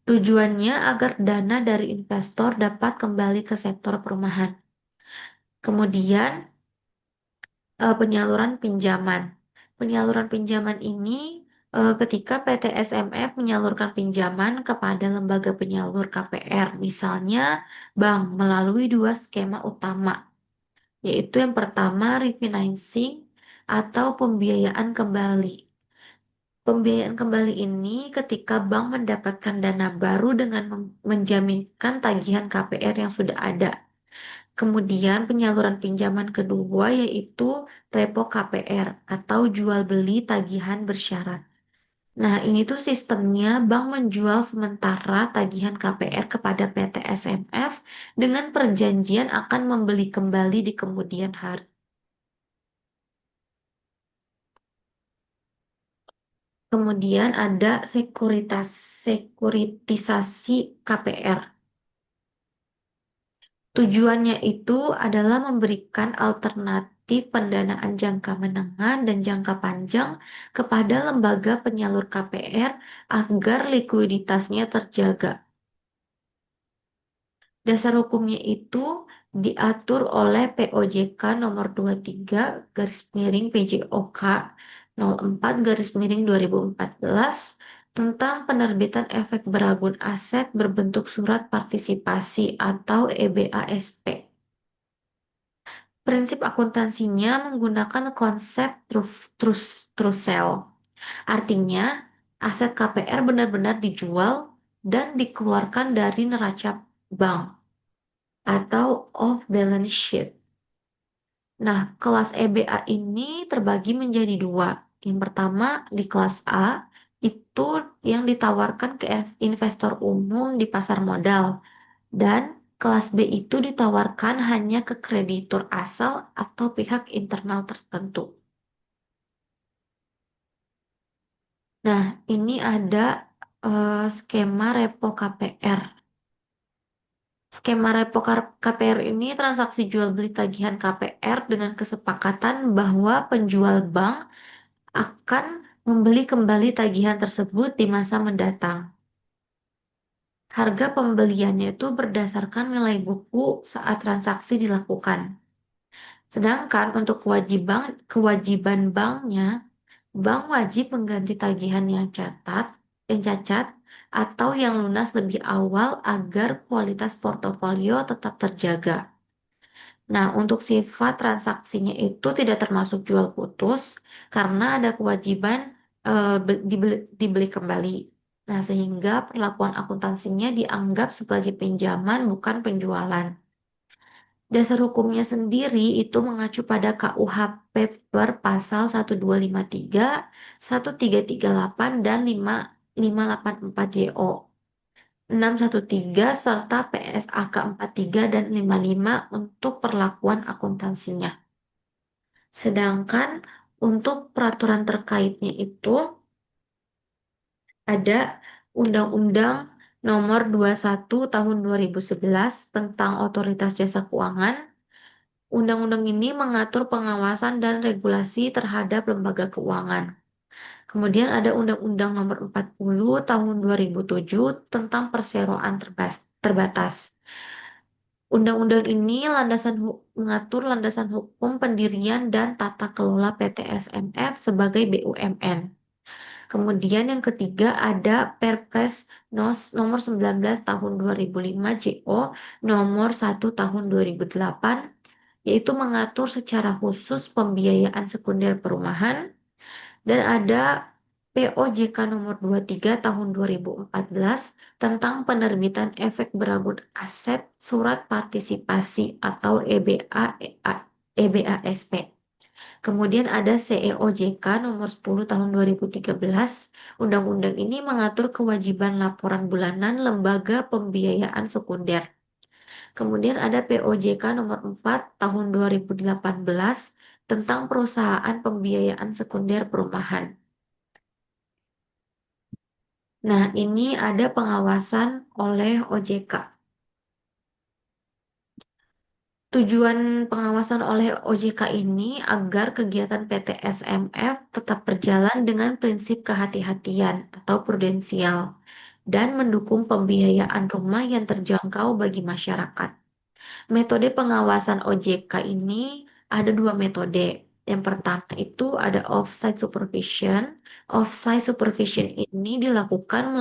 Tujuannya agar dana dari investor dapat kembali ke sektor perumahan. Kemudian penyaluran pinjaman. Penyaluran pinjaman ini ketika PT SMF menyalurkan pinjaman kepada lembaga penyalur KPR, misalnya bank melalui dua skema utama, yaitu yang pertama refinancing atau pembiayaan kembali. Pembiayaan kembali ini ketika bank mendapatkan dana baru dengan menjaminkan tagihan KPR yang sudah ada. Kemudian penyaluran pinjaman kedua yaitu repo KPR atau jual beli tagihan bersyarat. Nah, ini tuh sistemnya bank menjual sementara tagihan KPR kepada PT SMF dengan perjanjian akan membeli kembali di kemudian hari. Kemudian ada sekuritisasi KPR. Tujuannya itu adalah memberikan alternatif pendanaan jangka menengah dan jangka panjang kepada lembaga penyalur KPR agar likuiditasnya terjaga. Dasar hukumnya itu diatur oleh POJK nomor 23 garis miring PJOK 04 garis miring 2014 tentang penerbitan efek beragun aset berbentuk surat partisipasi atau EBASP. Prinsip akuntansinya menggunakan konsep true sale. Artinya, aset KPR benar-benar dijual dan dikeluarkan dari neraca bank atau off balance sheet. Nah, kelas EBA ini terbagi menjadi dua. Yang pertama di kelas A itu yang ditawarkan ke investor umum di pasar modal dan kelas B itu ditawarkan hanya ke kreditur asal atau pihak internal tertentu. Nah, ini ada skema repo KPR. Skema repo KPR ini transaksi jual beli tagihan KPR dengan kesepakatan bahwa penjual bank akan membeli kembali tagihan tersebut di masa mendatang. Harga pembeliannya itu berdasarkan nilai buku saat transaksi dilakukan. Sedangkan untuk kewajiban banknya, bank wajib mengganti tagihan yang cacat, atau yang lunas lebih awal agar kualitas portofolio tetap terjaga. Nah, untuk sifat transaksinya itu tidak termasuk jual putus karena ada kewajiban dibeli kembali. Nah, sehingga perlakuan akuntansinya dianggap sebagai pinjaman bukan penjualan. Dasar hukumnya sendiri itu mengacu pada KUHP per pasal 1253, 1338, dan 5584 JO, 613 serta PSAK 43 dan 55 untuk perlakuan akuntansinya. Sedangkan untuk peraturan terkaitnya itu ada Undang-Undang Nomor 21 Tahun 2011 tentang Otoritas Jasa Keuangan. Undang-undang ini mengatur pengawasan dan regulasi terhadap lembaga keuangan. Kemudian ada Undang-Undang Nomor 40 Tahun 2007 tentang perseroan terbatas. Undang-undang ini mengatur landasan hukum pendirian dan tata kelola PT SMF sebagai BUMN. Kemudian yang ketiga ada Perpres nomor 19 tahun 2005 JO nomor 1 tahun 2008 yaitu mengatur secara khusus pembiayaan sekunder perumahan dan ada POJK nomor 23 tahun 2014 tentang penerbitan efek beragun aset surat partisipasi atau EBASP. Kemudian ada CEOJK nomor 10 tahun 2013. Undang-undang ini mengatur kewajiban laporan bulanan lembaga pembiayaan sekunder. Kemudian ada POJK nomor 4 tahun 2018 tentang perusahaan pembiayaan sekunder perumahan. Nah, ini ada pengawasan oleh OJK. Tujuan pengawasan oleh OJK ini agar kegiatan PT SMF tetap berjalan dengan prinsip kehati-hatian atau prudensial dan mendukung pembiayaan rumah yang terjangkau bagi masyarakat. Metode pengawasan OJK ini ada dua metode. Yang pertama itu ada offsite supervision. Offsite supervision ini dilakukan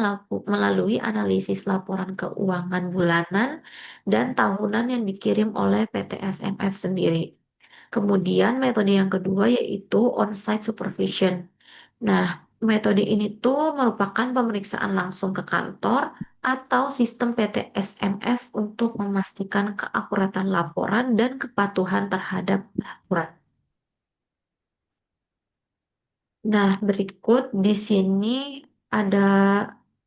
melalui analisis laporan keuangan bulanan dan tahunan yang dikirim oleh PT SMF sendiri. Kemudian metode yang kedua yaitu on-site supervision. Nah, metode ini tuh merupakan pemeriksaan langsung ke kantor atau sistem PT SMF untuk memastikan keakuratan laporan dan kepatuhan terhadap peraturan. Nah, berikut di sini ada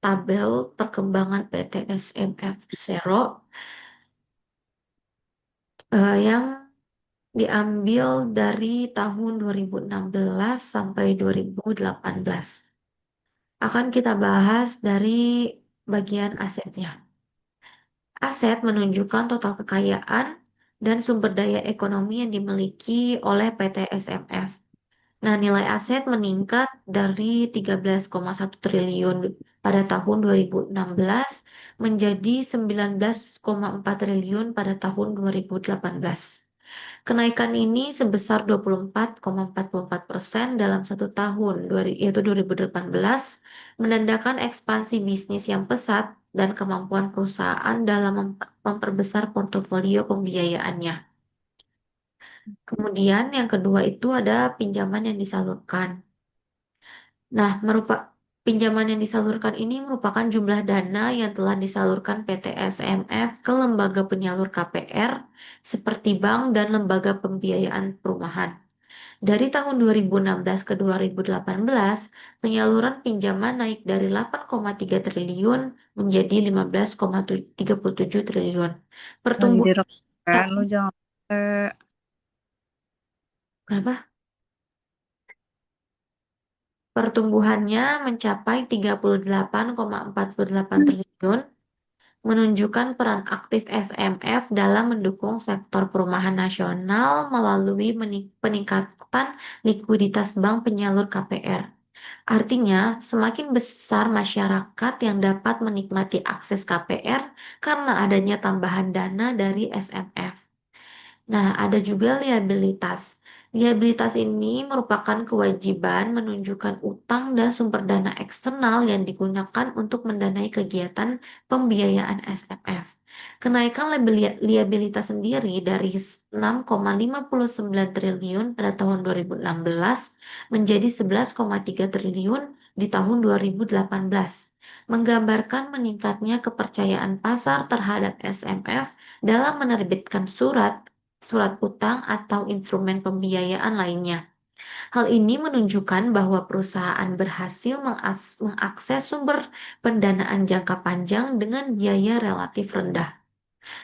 tabel perkembangan PT SMF Zero yang diambil dari tahun 2016 sampai 2018. Akan kita bahas dari bagian asetnya. Aset menunjukkan total kekayaan dan sumber daya ekonomi yang dimiliki oleh PT SMF. Nah, nilai aset meningkat dari 13,1 triliun pada tahun 2016 menjadi 19,4 triliun pada tahun 2018. Kenaikan ini sebesar 24,44% dalam satu tahun, yaitu 2018, menandakan ekspansi bisnis yang pesat dan kemampuan perusahaan dalam memperbesar portofolio pembiayaannya. Kemudian yang kedua itu ada pinjaman yang disalurkan. Nah, pinjaman yang disalurkan ini merupakan jumlah dana yang telah disalurkan PT SMF ke lembaga penyalur KPR seperti bank dan lembaga pembiayaan perumahan. Dari tahun 2016 ke 2018, penyaluran pinjaman naik dari 8,3 triliun menjadi 15,37 triliun. Lagi Pertumbuhan direkam, lu jangan. berapa? Pertumbuhannya mencapai 38,48 triliun, menunjukkan peran aktif SMF dalam mendukung sektor perumahan nasional melalui peningkatan likuiditas bank penyalur KPR. Artinya, semakin besar masyarakat yang dapat menikmati akses KPR karena adanya tambahan dana dari SMF. Nah, ada juga liabilitas. Liabilitas ini merupakan kewajiban menunjukkan utang dan sumber dana eksternal yang digunakan untuk mendanai kegiatan pembiayaan SMF. Kenaikan liabilitas sendiri dari 6,59 triliun pada tahun 2016 menjadi 11,3 triliun di tahun 2018, menggambarkan meningkatnya kepercayaan pasar terhadap SMF dalam menerbitkan surat utang atau instrumen pembiayaan lainnya. Hal ini menunjukkan bahwa perusahaan berhasil mengakses sumber pendanaan jangka panjang dengan biaya relatif rendah.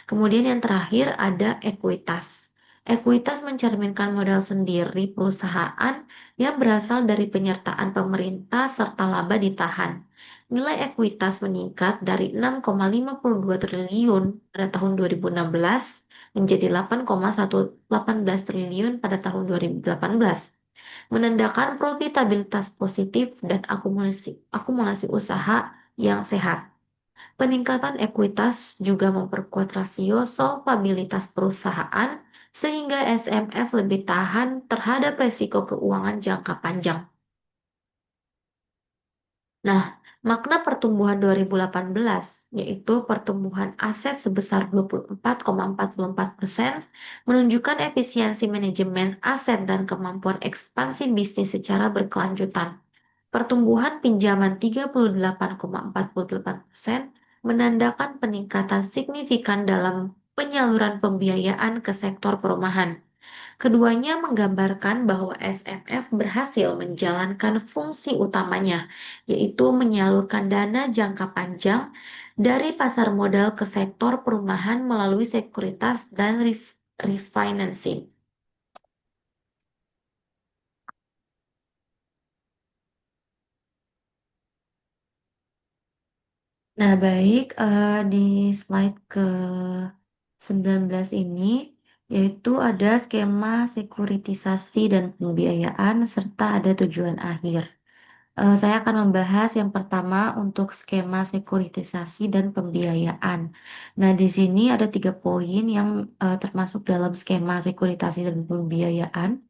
Kemudian yang terakhir ada ekuitas. Ekuitas mencerminkan modal sendiri perusahaan yang berasal dari penyertaan pemerintah serta laba ditahan. Nilai ekuitas meningkat dari 6,52 triliun pada tahun 2016 menjadi 8,18 triliun pada tahun 2018, menandakan profitabilitas positif dan akumulasi usaha yang sehat. Peningkatan ekuitas juga memperkuat rasio solvabilitas perusahaan sehingga SMF lebih tahan terhadap resiko keuangan jangka panjang. Nah, makna pertumbuhan 2018 yaitu pertumbuhan aset sebesar 24,44% menunjukkan efisiensi manajemen aset dan kemampuan ekspansi bisnis secara berkelanjutan. Pertumbuhan pinjaman 38,48% menandakan peningkatan signifikan dalam penyaluran pembiayaan ke sektor perumahan. Keduanya menggambarkan bahwa SMF berhasil menjalankan fungsi utamanya, yaitu menyalurkan dana jangka panjang dari pasar modal ke sektor perumahan melalui sekuritas dan refinancing. Nah, baik, di slide ke 19 ini, yaitu ada skema sekuritisasi dan pembiayaan serta ada tujuan akhir. Saya akan membahas yang pertama untuk skema sekuritisasi dan pembiayaan. Nah, di sini ada 3 poin yang termasuk dalam skema sekuritisasi dan pembiayaan.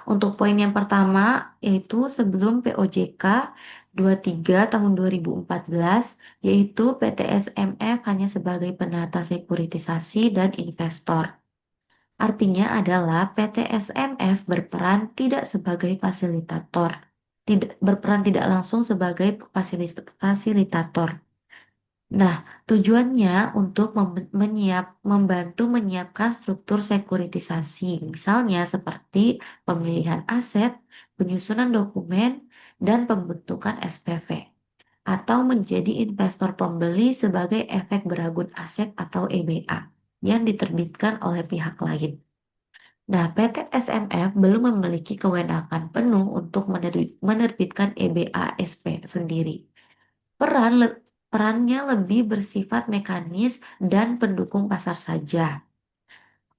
Untuk poin yang pertama, yaitu sebelum POJK 23 tahun 2014, yaitu PT SMF hanya sebagai penata sekuritisasi dan investor. Artinya adalah PT SMF berperan tidak sebagai fasilitator, tidak langsung sebagai fasilitator. Nah, tujuannya untuk membantu menyiapkan struktur sekuritisasi, misalnya seperti pemilihan aset, penyusunan dokumen, dan pembentukan SPV, atau menjadi investor pembeli sebagai efek beragun aset atau EBA yang diterbitkan oleh pihak lain. Nah, PT SMF belum memiliki kewenangan penuh untuk menerbitkan EBA SP sendiri. Perannya lebih bersifat mekanis dan pendukung pasar saja.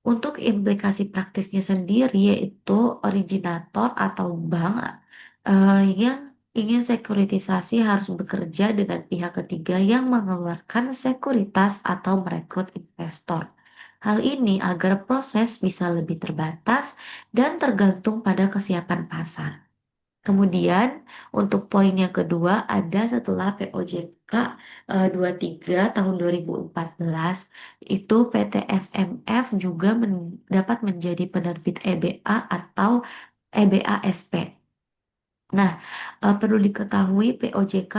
Untuk implikasi praktisnya sendiri, yaitu originator atau bank yang ingin sekuritisasi harus bekerja dengan pihak ketiga yang mengeluarkan sekuritas atau merekrut investor. Hal ini agar proses bisa lebih terbatas dan tergantung pada kesiapan pasar. Kemudian untuk poin yang kedua ada setelah POJK 23 tahun 2014 itu PT SMF juga dapat menjadi penerbit EBA atau EBA SP. Nah, perlu diketahui POJK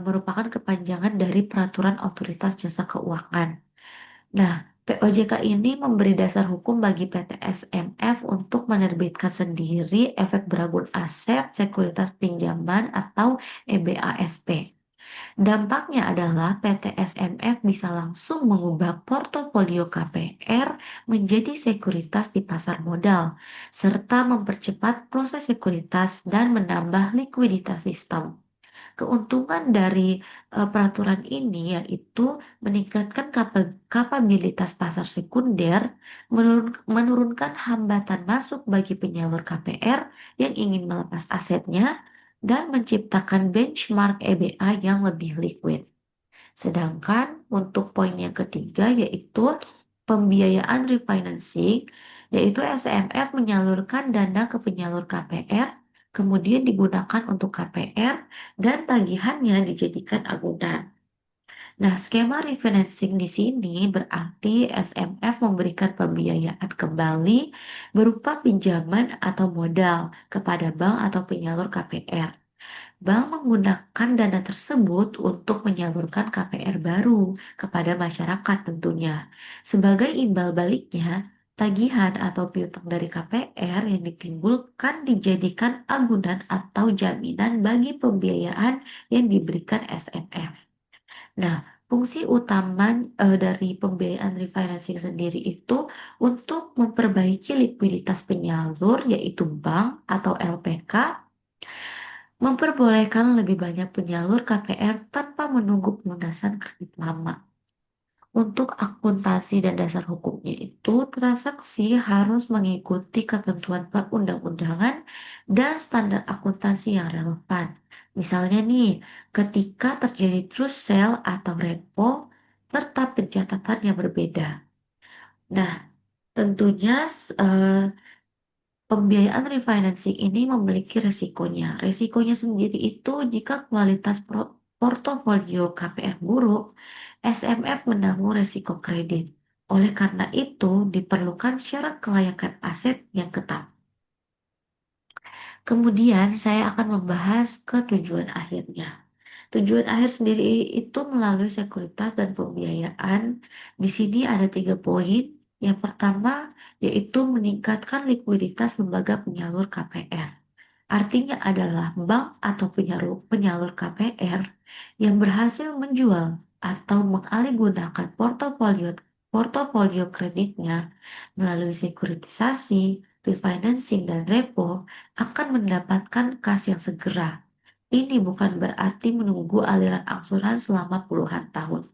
merupakan kepanjangan dari Peraturan Otoritas Jasa Keuangan. Nah, POJK ini memberi dasar hukum bagi PT SMF untuk menerbitkan sendiri efek beragun aset sekuritas pinjaman atau EBASP. Dampaknya adalah PT SMF bisa langsung mengubah portofolio KPR menjadi sekuritas di pasar modal, serta mempercepat proses sekuritas dan menambah likuiditas sistem. Keuntungan dari peraturan ini yaitu meningkatkan kapabilitas pasar sekunder, menurunkan hambatan masuk bagi penyalur KPR yang ingin melepas asetnya, dan menciptakan benchmark EBA yang lebih liquid. Sedangkan untuk poin yang ketiga yaitu pembiayaan refinancing, yaitu SMF menyalurkan dana ke penyalur KPR, kemudian digunakan untuk KPR, dan tagihannya dijadikan agunan. Nah, skema refinancing di sini berarti SMF memberikan pembiayaan kembali berupa pinjaman atau modal kepada bank atau penyalur KPR. Bank menggunakan dana tersebut untuk menyalurkan KPR baru kepada masyarakat tentunya. Sebagai imbal baliknya, tagihan atau piutang dari KPR yang ditimbulkan dijadikan agunan atau jaminan bagi pembiayaan yang diberikan SMF. Nah, fungsi utama dari pembiayaan refinancing sendiri itu untuk memperbaiki likuiditas penyalur yaitu bank atau LPK, memperbolehkan lebih banyak penyalur KPR tanpa menunggu pelunasan kredit lama. Untuk akuntansi dan dasar hukumnya itu, transaksi harus mengikuti ketentuan perundang-undangan dan standar akuntansi yang relevan. Misalnya nih, ketika terjadi trust sale atau repo, serta pencatatan yang berbeda. Nah, tentunya pembiayaan refinancing ini memiliki resikonya. Resikonya sendiri itu jika kualitas portofolio KPR buruk, SMF menanggung resiko kredit. Oleh karena itu, diperlukan syarat kelayakan aset yang ketat. Kemudian, saya akan membahas ke tujuan akhirnya. Tujuan akhir sendiri itu melalui sekuritas dan pembiayaan. Di sini ada 3 poin. Yang pertama, yaitu meningkatkan likuiditas lembaga penyalur KPR. Artinya adalah bank atau penyalur KPR yang berhasil menjual atau mengalihgunakan portofolio kreditnya melalui sekuritisasi, refinancing, dan repo akan mendapatkan kas yang segera. Ini bukan berarti menunggu aliran angsuran selama puluhan tahun.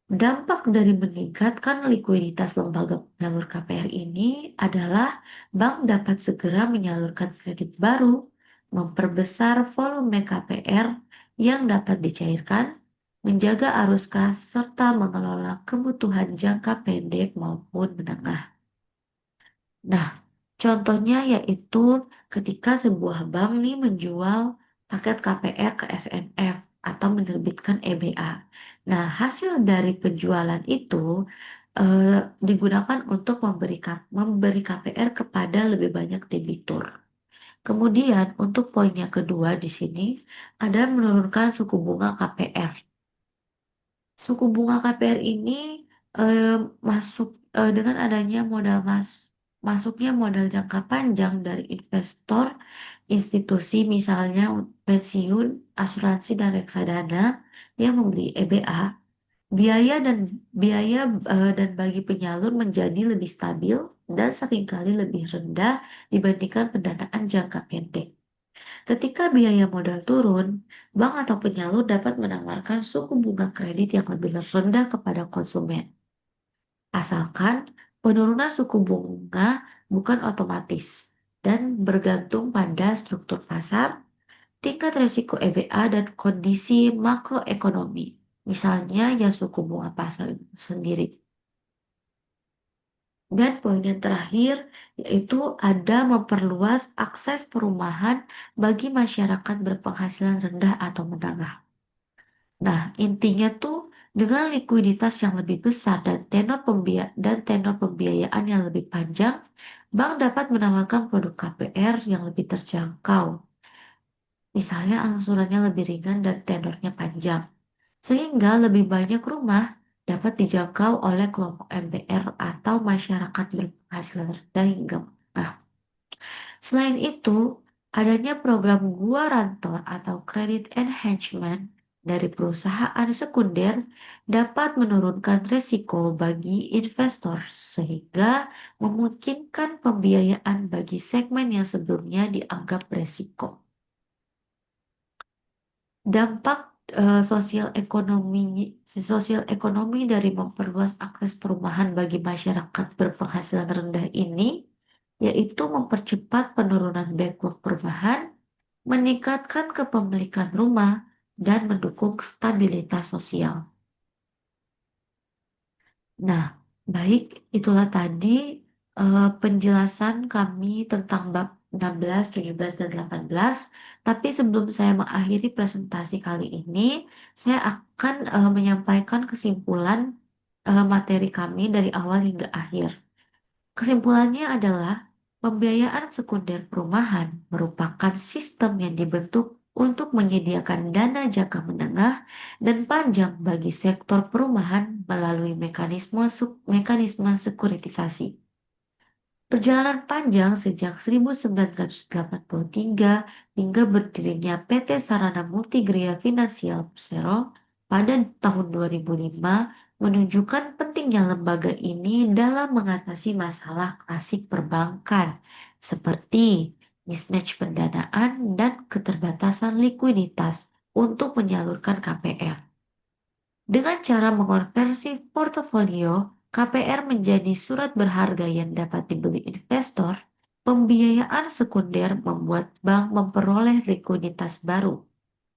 Dampak dari meningkatkan likuiditas lembaga penyalur KPR ini adalah bank dapat segera menyalurkan kredit baru, memperbesar volume KPR yang dapat dicairkan, menjaga arus kas, serta mengelola kebutuhan jangka pendek maupun menengah. Nah, Contohnya yaitu ketika sebuah bank nih menjual paket KPR ke SMF atau menerbitkan EBA. Nah, hasil dari penjualan itu digunakan untuk memberi KPR kepada lebih banyak debitur. Kemudian untuk poin yang kedua di sini ada menurunkan suku bunga KPR. Suku bunga KPR ini eh, masuk dengan adanya masuknya modal jangka panjang dari investor, institusi misalnya pensiun, asuransi dan reksadana yang membeli EBA, biaya dan bagi penyalur menjadi lebih stabil dan seringkali lebih rendah dibandingkan pendanaan jangka pendek. Ketika biaya modal turun, bank atau penyalur dapat menawarkan suku bunga kredit yang lebih rendah kepada konsumen. Asalkan penurunan suku bunga bukan otomatis dan bergantung pada struktur pasar, tingkat risiko EBA dan kondisi makroekonomi. Misalnya ya suku bunga pasar itu sendiri. Dan poin yang terakhir yaitu ada memperluas akses perumahan bagi masyarakat berpenghasilan rendah atau menengah. Nah, intinya tuh dengan likuiditas yang lebih besar dan tenor pembiayaan yang lebih panjang, bank dapat menawarkan produk KPR yang lebih terjangkau. Misalnya angsurannya lebih ringan dan tenornya panjang. Sehingga lebih banyak rumah dapat dijangkau oleh kelompok MPR atau masyarakat berpenghasilan rendah hingga menengah. Selain itu, adanya program guarantor atau credit enhancement dari perusahaan sekunder dapat menurunkan risiko bagi investor sehingga memungkinkan pembiayaan bagi segmen yang sebelumnya dianggap risiko. Dampak sosial ekonomi dari memperluas akses perumahan bagi masyarakat berpenghasilan rendah ini yaitu mempercepat penurunan backlog perumahan, meningkatkan kepemilikan rumah, dan mendukung stabilitas sosial. Nah, baik, itulah tadi penjelasan kami tentang bab 16, 17, dan 18. Tapi sebelum saya mengakhiri presentasi kali ini, saya akan menyampaikan kesimpulan materi kami dari awal hingga akhir. Kesimpulannya adalah pembiayaan sekunder perumahan merupakan sistem yang dibentuk untuk menyediakan dana jangka menengah dan panjang bagi sektor perumahan melalui mekanisme sekuritisasi. Perjalanan panjang sejak 1983 hingga berdirinya PT Sarana Multigria Finansial Persero pada tahun 2005 menunjukkan pentingnya lembaga ini dalam mengatasi masalah klasik perbankan seperti mismatch pendanaan dan keterbatasan likuiditas untuk menyalurkan KPR. Dengan cara mengonversi portofolio KPR menjadi surat berharga yang dapat dibeli investor, pembiayaan sekunder membuat bank memperoleh likuiditas baru,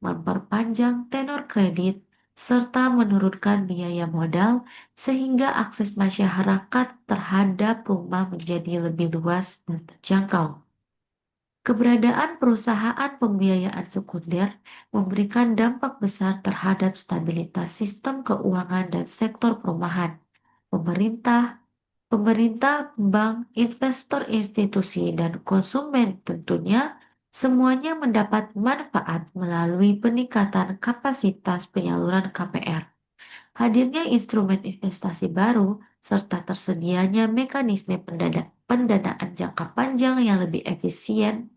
memperpanjang tenor kredit, serta menurunkan biaya modal sehingga akses masyarakat terhadap rumah menjadi lebih luas dan terjangkau. Keberadaan perusahaan pembiayaan sekunder memberikan dampak besar terhadap stabilitas sistem keuangan dan sektor perumahan. Pemerintah, bank, investor institusi, dan konsumen tentunya semuanya mendapat manfaat melalui peningkatan kapasitas penyaluran KPR. Hadirnya instrumen investasi baru serta tersedianya mekanisme pendanaan jangka panjang yang lebih efisien.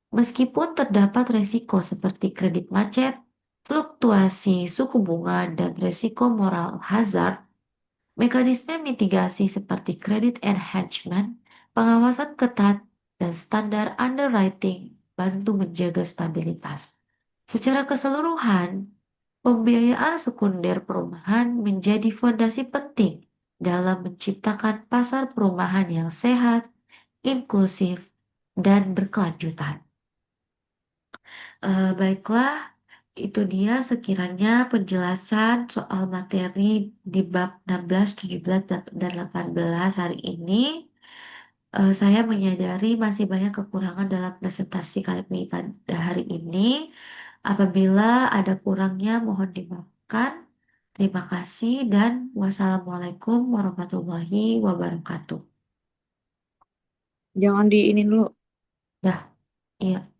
Meskipun terdapat resiko seperti kredit macet, fluktuasi suku bunga, dan resiko moral hazard, mekanisme mitigasi seperti credit enhancement, pengawasan ketat, dan standar underwriting bantu menjaga stabilitas. Secara keseluruhan, pembiayaan sekunder perumahan menjadi fondasi penting dalam menciptakan pasar perumahan yang sehat, inklusif, dan berkelanjutan. Baiklah, itu dia sekiranya penjelasan soal materi di bab 16, 17, dan 18 hari ini. Saya menyadari masih banyak kekurangan dalam presentasi kami pada hari ini. Apabila ada kurangnya, mohon dimaafkan. Terima kasih dan wassalamualaikum warahmatullahi wabarakatuh. Jangan di ini dulu. Dah, iya.